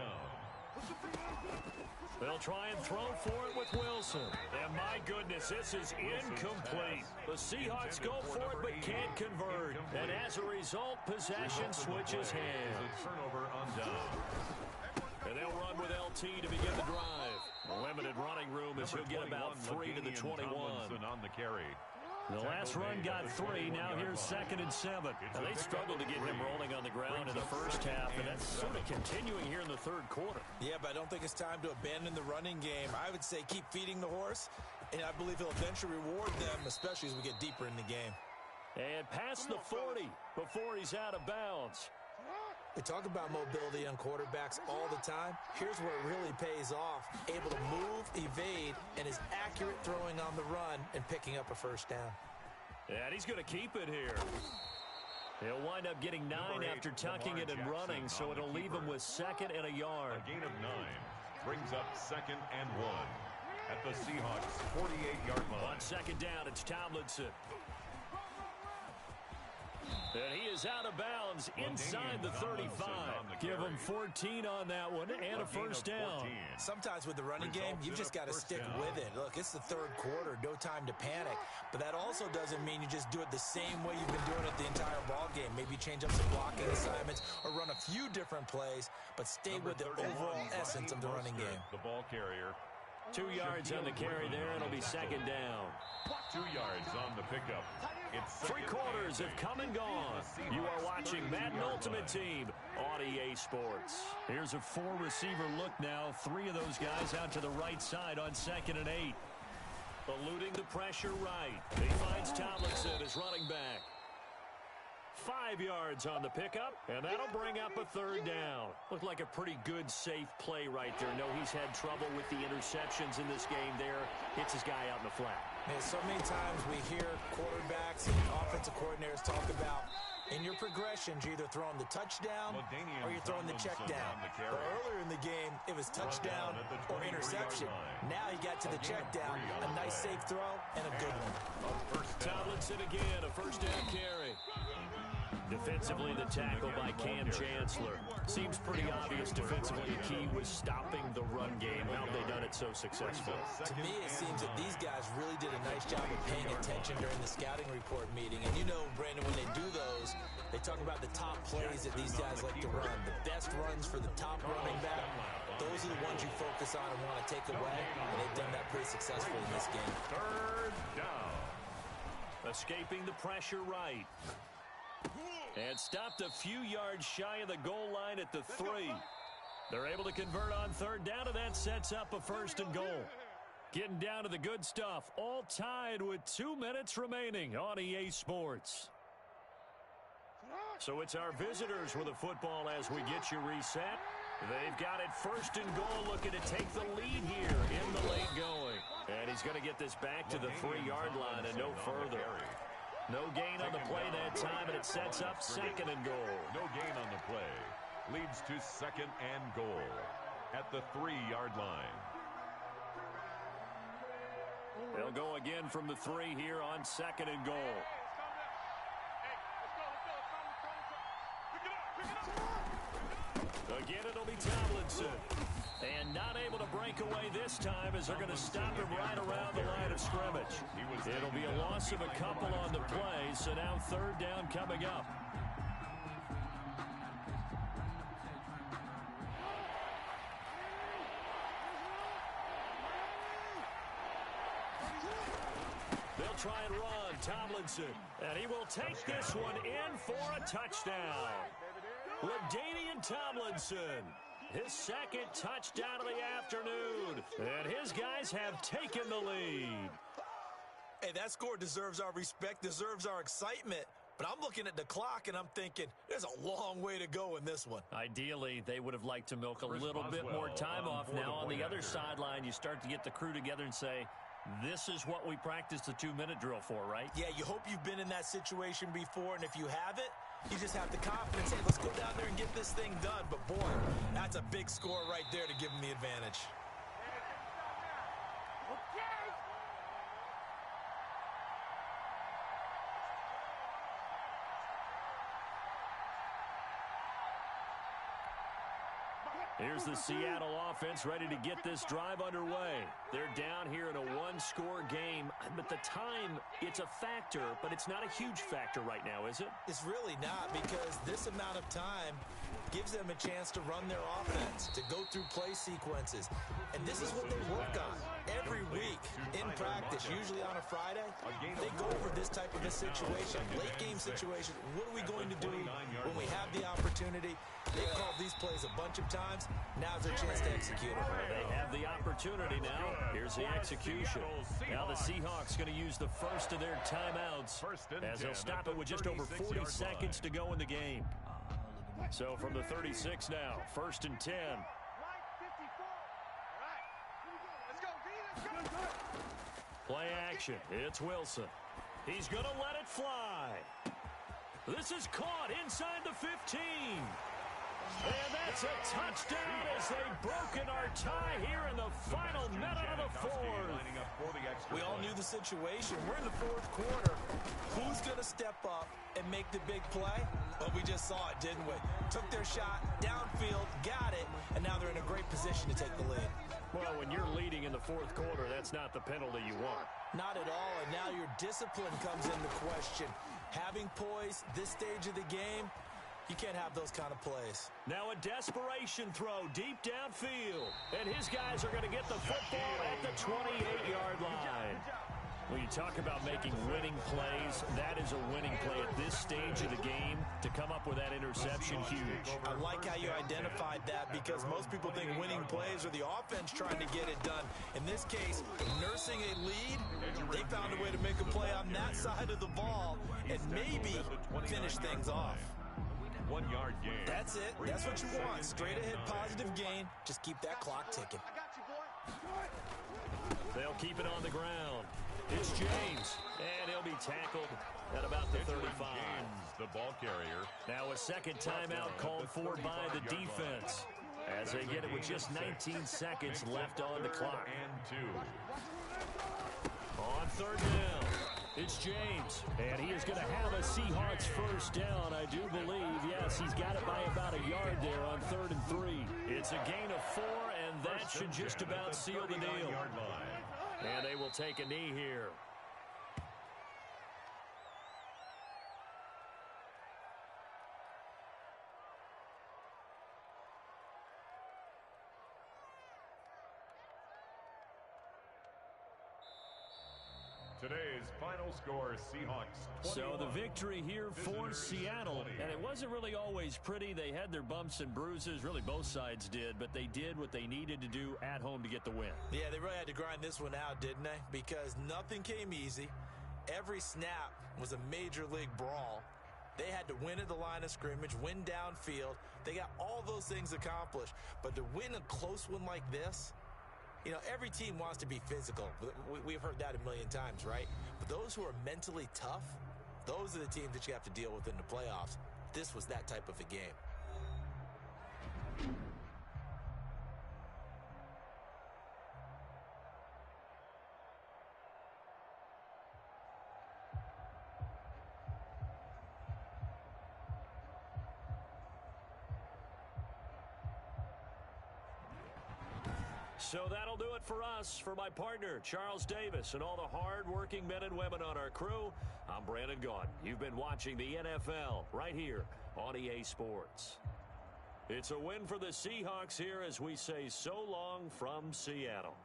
They'll try and throw for it with Wilson. And my goodness, this is incomplete. The Seahawks go for it but can't convert. And as a result, possession switches hands. Turnover on down. And they'll run with LT to begin the drive. Limited running room as he'll get about 3 to the 21. On the carry. The last run got 3. Now here's 2nd and 7. And they struggled to get him rolling on the ground in the first half, and that's sort of continuing here in the third quarter. Yeah, but I don't think it's time to abandon the running game. I would say keep feeding the horse, and I believe he'll eventually reward them, especially as we get deeper in the game. And past the 40 before he's out of bounds. We talk about mobility on quarterbacks all the time. Here's where it really pays off. Able to move, evade, and is accurate throwing on the run and picking up a first down. And he's going to keep it here. He'll wind up getting 9 after tucking it and running, so it'll leave him with 2nd and a yard. A gain of 9 brings up 2nd and 1 at the Seahawks' 48-yard line. On 2nd down, it's Tomlinson. And he is out of bounds inside the 35. Give him 14 on that one and a first down. Sometimes with the running game, you've just got to stick with it. Look, it's the third quarter, no time to panic. But that also doesn't mean you just do it the same way you've been doing it the entire ball game. Maybe change up some blocking assignments or run a few different plays, but stay with the overall essence of the running game. The ball carrier. 2 yards on the carry there. It'll be second down. 2 yards on the pickup. It's 3 quarters have come and gone. You are watching Madden Ultimate Team on EA Sports. Here's a 4-receiver look now. 3 of those guys out to the right side on 2nd and 8. Eluding the pressure right. He finds Tomlinson as running back. 5 yards on the pickup, and that'll bring up a third down. Looked like a pretty good, safe play right there. No, he's had trouble with the interceptions in this game there. Hits his guy out in the flat. Man, so many times we hear quarterbacks and offensive coordinators talk about in your progressions, you're either throwing the touchdown or you're throwing the check down. But earlier in the game, it was touchdown or interception. Now you got to the check down, a nice safe throw, and a good one. Tomlinson again, a first down carry. Defensively, the tackle by Cam Chancellor. Seems pretty obvious defensively the key was stopping the run game. How have they done it so successfully? To me, it seems that these guys really did a nice job of paying attention during the scouting report meeting. And you know, Brandon, when they do those, they talk about the top plays that these guys like to run. The best runs for the top running back, those are the ones you focus on and want to take away. And they've done that pretty successfully in this game. third down. Escaping the pressure right. And stopped a few yards shy of the goal line at the 3. They're able to convert on third down, and that sets up a first and goal. Getting down to the good stuff, all tied with 2 minutes remaining on EA Sports. So it's our visitors with the football as we get you reset. They've got it first and goal, looking to take the lead here in the late going. And he's going to get this back to the 3-yard line and no further. No gain on the play that time, and it sets up second and goal. No gain on the play. Leads to second and goal at the 3-yard line. They'll go again from the 3 here on second and goal. Again, it'll be Tomlinson. And not able to break away this time as they're going to stop him right around the line of scrimmage. It'll be a loss of a couple on the play, so now third down coming up. They'll try and run. Tomlinson. And he will take this one in for a touchdown. LaDainian Tomlinson. His second touchdown of the afternoon. And his guys have taken the lead. Hey, that score deserves our respect, deserves our excitement. But I'm looking at the clock, and I'm thinking, there's a long way to go in this one. Ideally, they would have liked to milk a little bit more time off. Now, on the other sideline, you start to get the crew together and say, this is what we practiced the 2-minute drill for, right? Yeah, you hope you've been in that situation before, and if you haven't, you just have the confidence, hey, let's go down there and get this thing done. But, boy, that's a big score right there to give them the advantage. Here's the Seattle offense ready to get this drive underway. They're down here in a 1-score game. But the time, it's a factor, but it's not a huge factor right now, is it? It's really not, because this amount of time gives them a chance to run their offense, to go through play sequences. And this is what they work on every week in practice, usually on a Friday. They go over this type of a situation, late game situation. What are we going to do when we have the opportunity? They've called these plays a bunch of times. Now's their chance to execute them. They have the opportunity now. Here's the execution. Now the Seahawks going to use the first of their timeouts as they'll stop it with just over 40 seconds to go in the game. So from the 36 now, 1st and 10. Play action. It's Wilson. He's going to let it fly. This is caught inside the 15. And that's a touchdown as they've broken our tie here in the final minute of the fourth. We all knew the situation. We're in the fourth quarter. Who's going to step up and make the big play? Well, we just saw it, didn't we? Took their shot, downfield, got it, and now they're in a great position to take the lead. Well, when you're leading in the fourth quarter, that's not the penalty you want. Not at all, and now your discipline comes into question. Having poise this stage of the game, you can't have those kind of plays. Now a desperation throw deep downfield. And his guys are going to get the football at the 28-yard line. When you talk about making winning plays, that is a winning play at this stage of the game. To come up with that interception, huge. I like how you identified that because most people think winning plays are the offense trying to get it done. In this case, nursing a lead, they found a way to make a play on that side of the ball and maybe finish things off. 1 yard gain. That's it. That's what you want. Straight ahead positive gain. Just keep that clock ticking. They'll keep it on the ground. It's James, and he'll be tackled at about the 35. James, the ball carrier. Now a second timeout called for by the defense as they get it with just 19 seconds left on the clock. And 2. On third down, it's James, and he is going to have a Seahawks first down, I do believe. Yes, he's got it by about a yard there on 3rd and 3. It's a gain of 4, and that should just about seal the deal. And they will take a knee here. Today's final score, Seahawks 21. So the victory here for Seattle, and it wasn't really always pretty. They had their bumps and bruises, really both sides did, but they did what they needed to do at home to get the win. Yeah, they really had to grind this one out, didn't they? Because nothing came easy. Every snap was a major league brawl. They had to win at the line of scrimmage, win downfield. They got all those things accomplished. But to win a close one like this, you know, every team wants to be physical. We've heard that a million times, right? But those who are mentally tough, those are the teams that you have to deal with in the playoffs. This was that type of a game. So that'll do it for us. For my partner, Charles Davis, and all the hard-working men and women on our crew, I'm Brandon Gaudin. You've been watching the NFL right here on EA Sports. It's a win for the Seahawks here as we say so long from Seattle.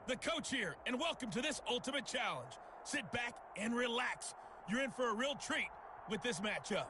The coach here, and welcome to this ultimate challenge. Sit back and relax. You're in for a real treat with this matchup.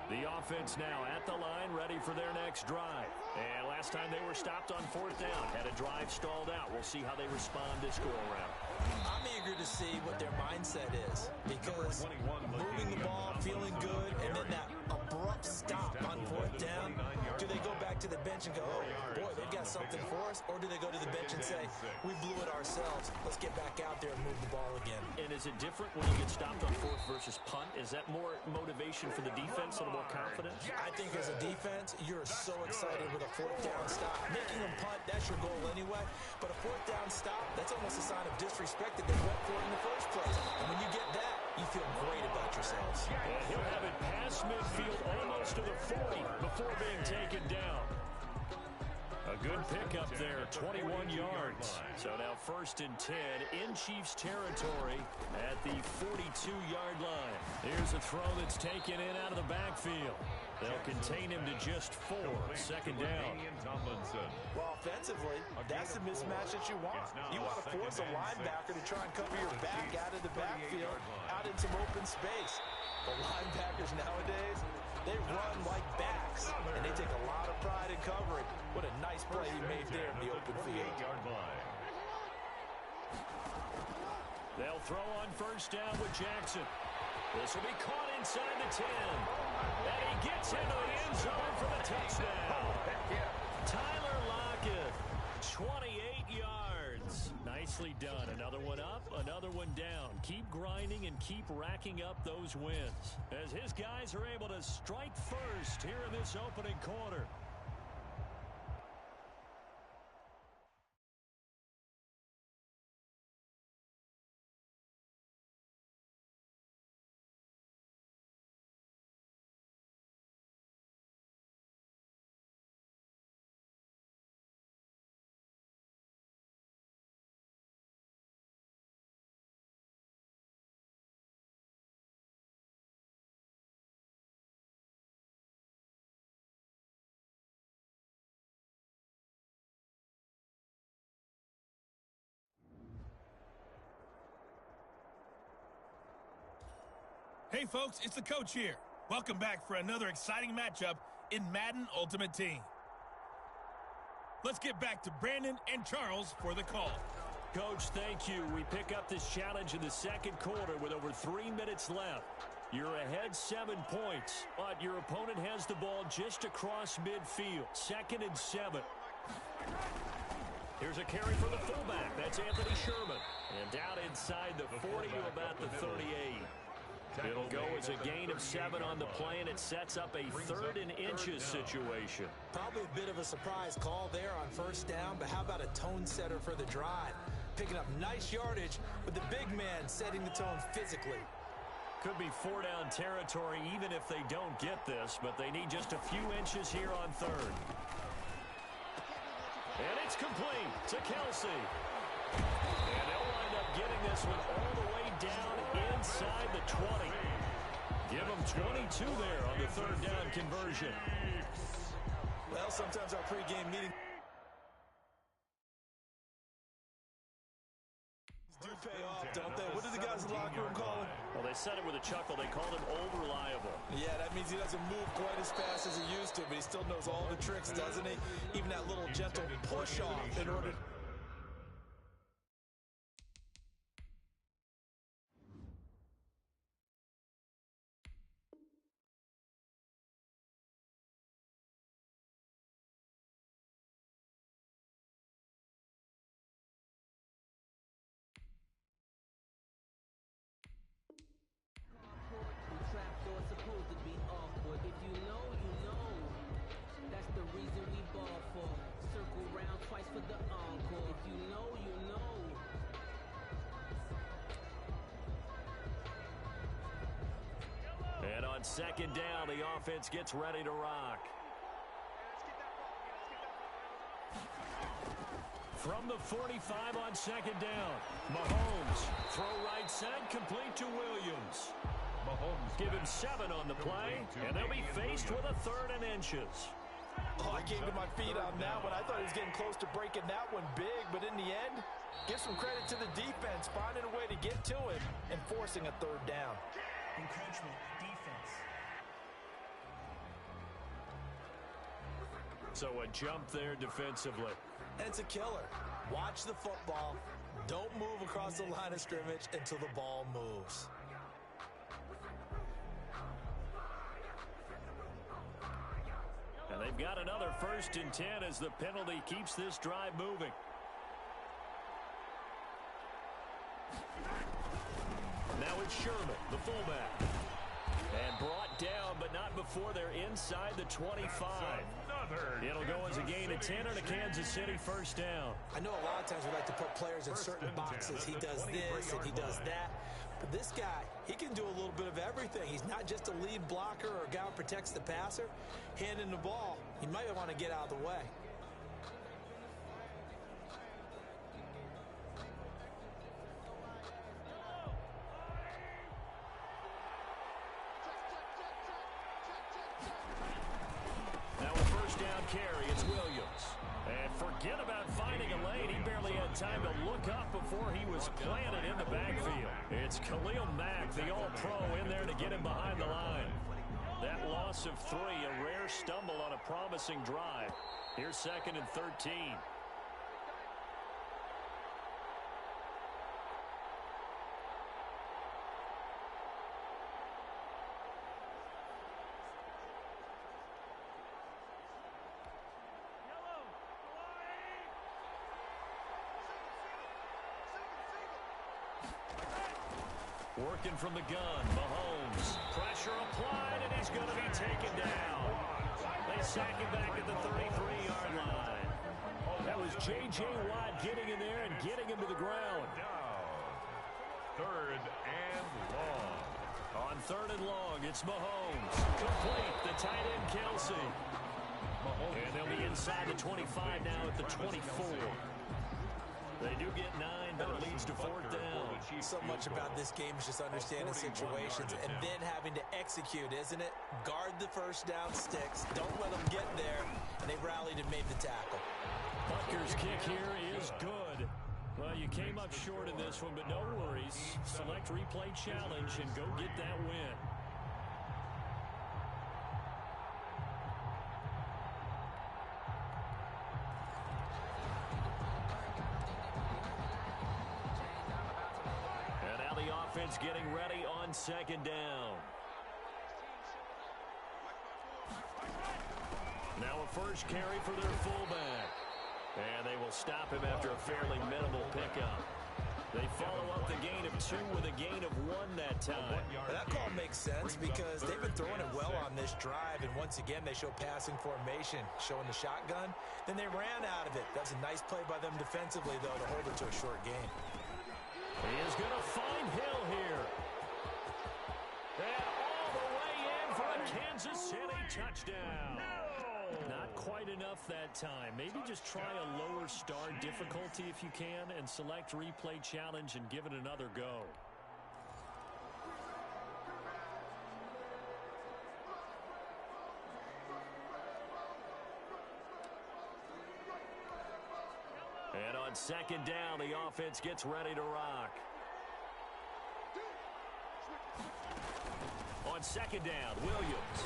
The offense now at the line, ready for their next drive. And last time they were stopped on 4th down, had a drive stalled out. We'll see how they respond this go-around. I'm eager to see what their mindset is, because moving the ball, feeling good, and then that abrupt stop on 4th down, do they go back to the bench and go, oh, boy, they've got something for us? Or do they go to the bench and say, we blew it ourselves, let's get back out there and move the ball again? And is it different when you get stopped on 4th versus punt? Is that more motivation for the defense, a little more confidence? I think as a defense, you're so excited with a 4th down stop. Making them punt, that's your goal anyway. But a 4th down stop, that's almost a sign of disrespect that they went for it in the first place. And when you get that, you feel great about yourselves. And he'll have it past midfield almost to the 40 before being taken down. A good pickup there, 21 yards. So now 1st and 10 in Chiefs territory at the 42-yard line. Here's a throw that's taken in out of the backfield. They'll contain him to just 4. 2nd down. Well, offensively, that's the mismatch that you want. You want to force a linebacker to try and cover your back out of the backfield, out in some open space. The linebackers nowadays, they run like backs, and they take a lot of pride in covering. What a nice play he made there in the open field. They'll throw on 1st down with Jackson. This will be caught inside the 10. And he gets into the end zone for the touchdown. Tyler Lockett, 28 yards. Nicely done. Another one up, another one down. Keep grinding and keep racking up those wins, as his guys are able to strike first here in this opening quarter. Hey, folks, it's the coach here. Welcome back for another exciting matchup in Madden Ultimate Team. Let's get back to Brandon and Charles for the call. Coach, thank you. We pick up this challenge in the 2nd quarter with over 3 minutes left. You're ahead 7 points, but your opponent has the ball just across midfield. 2nd and 7. Here's a carry for the fullback. That's Anthony Sherman. And down inside the 40 to about the 38. It'll go as a gain of 7 on the play, and it sets up a 3rd and inches situation. Probably a bit of a surprise call there on 1st down, but how about a tone setter for the drive? Picking up nice yardage, with the big man setting the tone physically. Could be 4-down territory even if they don't get this, but they need just a few inches here on 3rd. And it's complete to Kelsey. And they'll wind up getting this one all the way down inside the 20. Give them 22 there on the 3rd down conversion. Well, sometimes our pregame meeting do pay off, don't they? What do the guys in the locker room call him? Well, they said it with a chuckle. They called him over-reliable. Yeah, that means he doesn't move quite as fast as he used to, but he still knows all the tricks, doesn't he? Even that little gentle push-off in order to... And on 2nd down, the offense gets ready to rock. from the 45 on second down. Mahomes, throw right side, complete to Williams. Mahomes give him 7 on the play, and they'll be faced with a 3rd and inches. Oh, I came to my feet on that one. I thought he was getting close to breaking that one big, but in the end, give some credit to the defense, finding a way to get to him and forcing a 3rd down. Encroachment, defense. So a jump there defensively. And it's a killer. Watch the football. Don't move across the line of scrimmage until the ball moves. And they've got another 1st and 10 as the penalty keeps this drive moving. Now it's Sherman, the fullback. And brought down, but not before they're inside the 25. It'll go as a gain of 10 and a Kansas City 1st down. I know a lot of times we like to put players in certain boxes. He does this and he does that. But this guy, he can do a little bit of everything. He's not just a lead blocker or a guy who protects the passer. Handing the ball, he might want to get out of the way. Now a 1st down carry, it's Williams. And forget about finding a lane. He barely had time to look up before he was planted in the backfield. It's Khalil Mack, the all-pro, in there to get him behind the line. That loss of 3, a rare stumble on a promising drive. Here's 2nd and 13. Working from the gun, Mahomes. Pressure applied, and he's going to be taken down. They sack him back at the 33-yard line. That was J.J. Watt getting in there and getting him to the ground. 3rd and long. On 3rd and long, it's Mahomes. Complete, the tight end Kelsey. And they'll be inside the 25 now at the 24. They do get 9, but it leads to 4th down. So much about this game is just understanding situations and then having to execute, isn't it? Guard the 1st down sticks. Don't let them get there. And they rallied and made the tackle. Butker's kick here is good. Well, you came up short in this one, but no worries. Select replay challenge and go get that win. Offense getting ready on 2nd down. Now a 1st carry for their fullback. And they will stop him after a fairly minimal pickup. They follow up the gain of 2 with a gain of 1 that time. That call makes sense because they've been throwing it well on this drive, and once again they show passing formation, showing the shotgun. Then they ran out of it. That's a nice play by them defensively, though, to hold it to a short gain. He is going to find Hill here. And all the way in for a Kansas City touchdown. Not quite enough that time. Maybe just try a lower star difficulty if you can and select replay challenge and give it another go. And on 2nd down, the offense gets ready to rock. On 2nd down, Williams.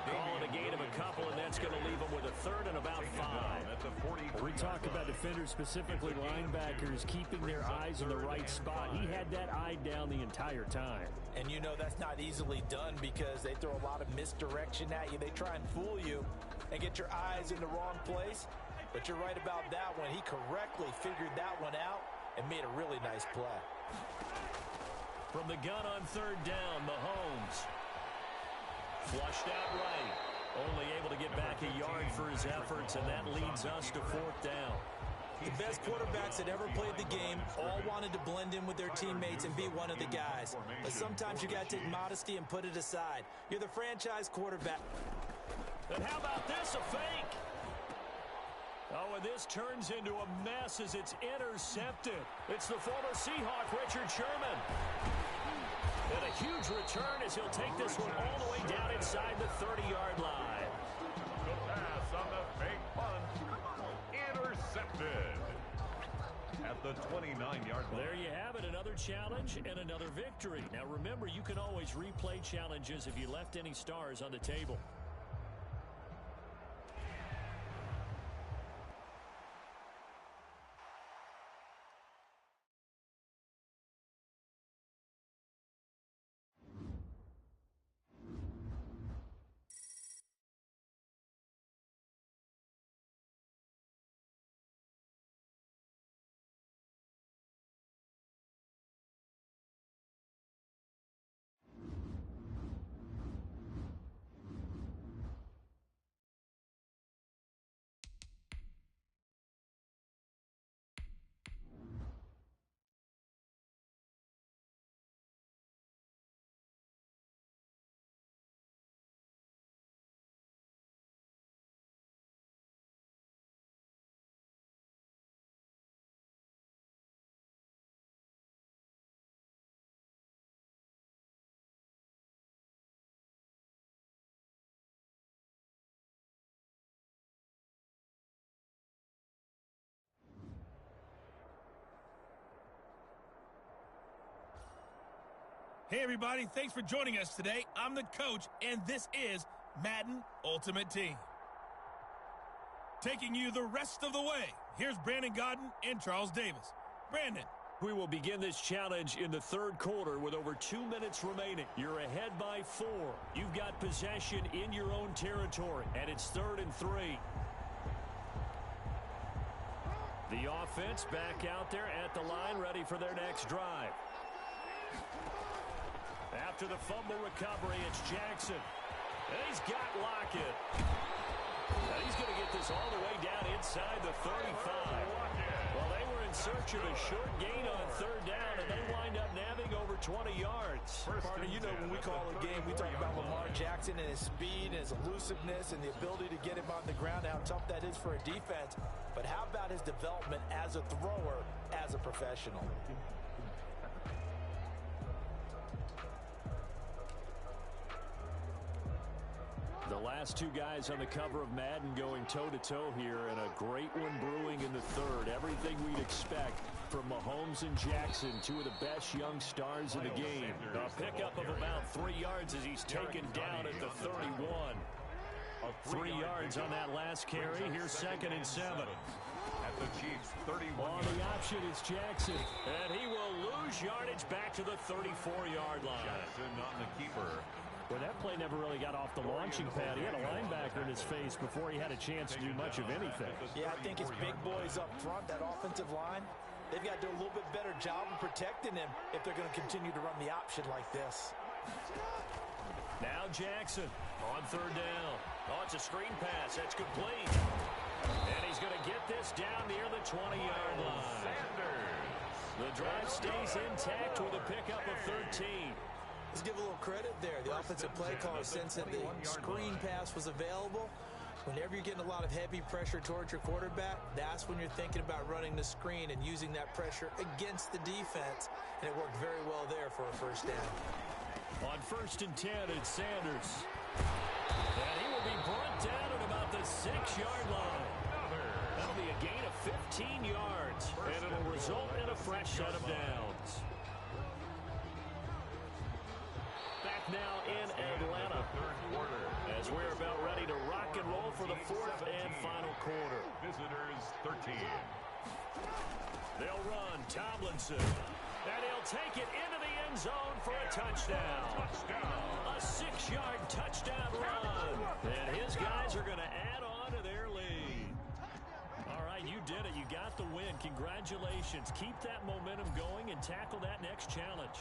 Calling a gain of a couple, and that's going to leave them with a 3rd and about 5. We talk about defenders, specifically linebackers, keeping their eyes in the right spot. He had that eye down the entire time. And you know that's not easily done because they throw a lot of misdirection at you. They try and fool you and get your eyes in the wrong place. But you're right about that one. He correctly figured that one out and made a really nice play. From the gun on 3rd down, Mahomes. Flushed out right. Only able to get back a yard for his efforts, and that leads us to 4th down. The best quarterbacks that ever played the game all wanted to blend in with their teammates and be one of the guys. But sometimes you got to take modesty and put it aside. You're the franchise quarterback. And how about this, a fake? Oh, and this turns into a mess as it's intercepted. It's the former Seahawk, Richard Sherman. And a huge return as he'll take this one all the way down inside the 30-yard line. The pass on the fake punt. Intercepted. At the 29-yard line. There you have it, another challenge and another victory. Now remember, you can always replay challenges if you left any stars on the table. Hey, everybody. Thanks for joining us today. I'm the coach, and this is Madden Ultimate Team. Taking you the rest of the way, here's Brandon Godden and Charles Davis. Brandon. We will begin this challenge in the third quarter with over 2 minutes remaining. You're ahead by 4. You've got possession in your own territory, and it's 3rd and 3. The offense back out there at the line, ready for their next drive. After the fumble recovery, it's Jackson. And he's got Lockett. And he's going to get this all the way down inside the 35. Well, they were in search of a short gain on 3rd down, and they wind up nabbing over 20 yards. Partner, you know when we call a game, we talk about Lamar Jackson and his speed and his elusiveness and the ability to get him on the ground, how tough that is for a defense. But how about his development as a thrower, as a professional? The last 2 guys on the cover of Madden going toe-to-toe here, and a great one brewing in the 3rd. Everything we'd expect from Mahomes and Jackson, 2 of the best young stars in the game. A pickup of about 3 yards as he's taken down at the 31. 3 yards on that last carry. Here's 2nd and 7. At the Chiefs' 31. On the option, it's Jackson. And he will lose yardage back to the 34-yard line. Jackson on the keeper. Well, that play never really got off the launching pad. He had a linebacker in his face before he had a chance to do much of anything. Yeah, I think it's big boys up front, that offensive line. They've got to do a little bit better job of protecting him if they're going to continue to run the option like this. Now Jackson on 3rd down. Oh, it's a screen pass. That's complete. And he's going to get this down near the 20-yard line. The drive stays intact with a pickup of 13. Let's give a little credit there. The offensive play caller, since that the screen pass was available, whenever you're getting a lot of heavy pressure towards your quarterback, that's when you're thinking about running the screen and using that pressure against the defense. And it worked very well there for a 1st down. On 1st and 10, it's Sanders. And he will be brought down at about the 6-yard line. That'll be a gain of 15 yards. And it'll result in a fresh set of downs. Now in Atlanta, as we're about ready to rock and roll for the 4th and final quarter. Visitors 13. They'll run Tomlinson, and he'll take it into the end zone for a touchdown. A 6-yard touchdown run, and his guys are going to add on to their lead. All right, you did it. You got the win. Congratulations. Keep that momentum going and tackle that next challenge.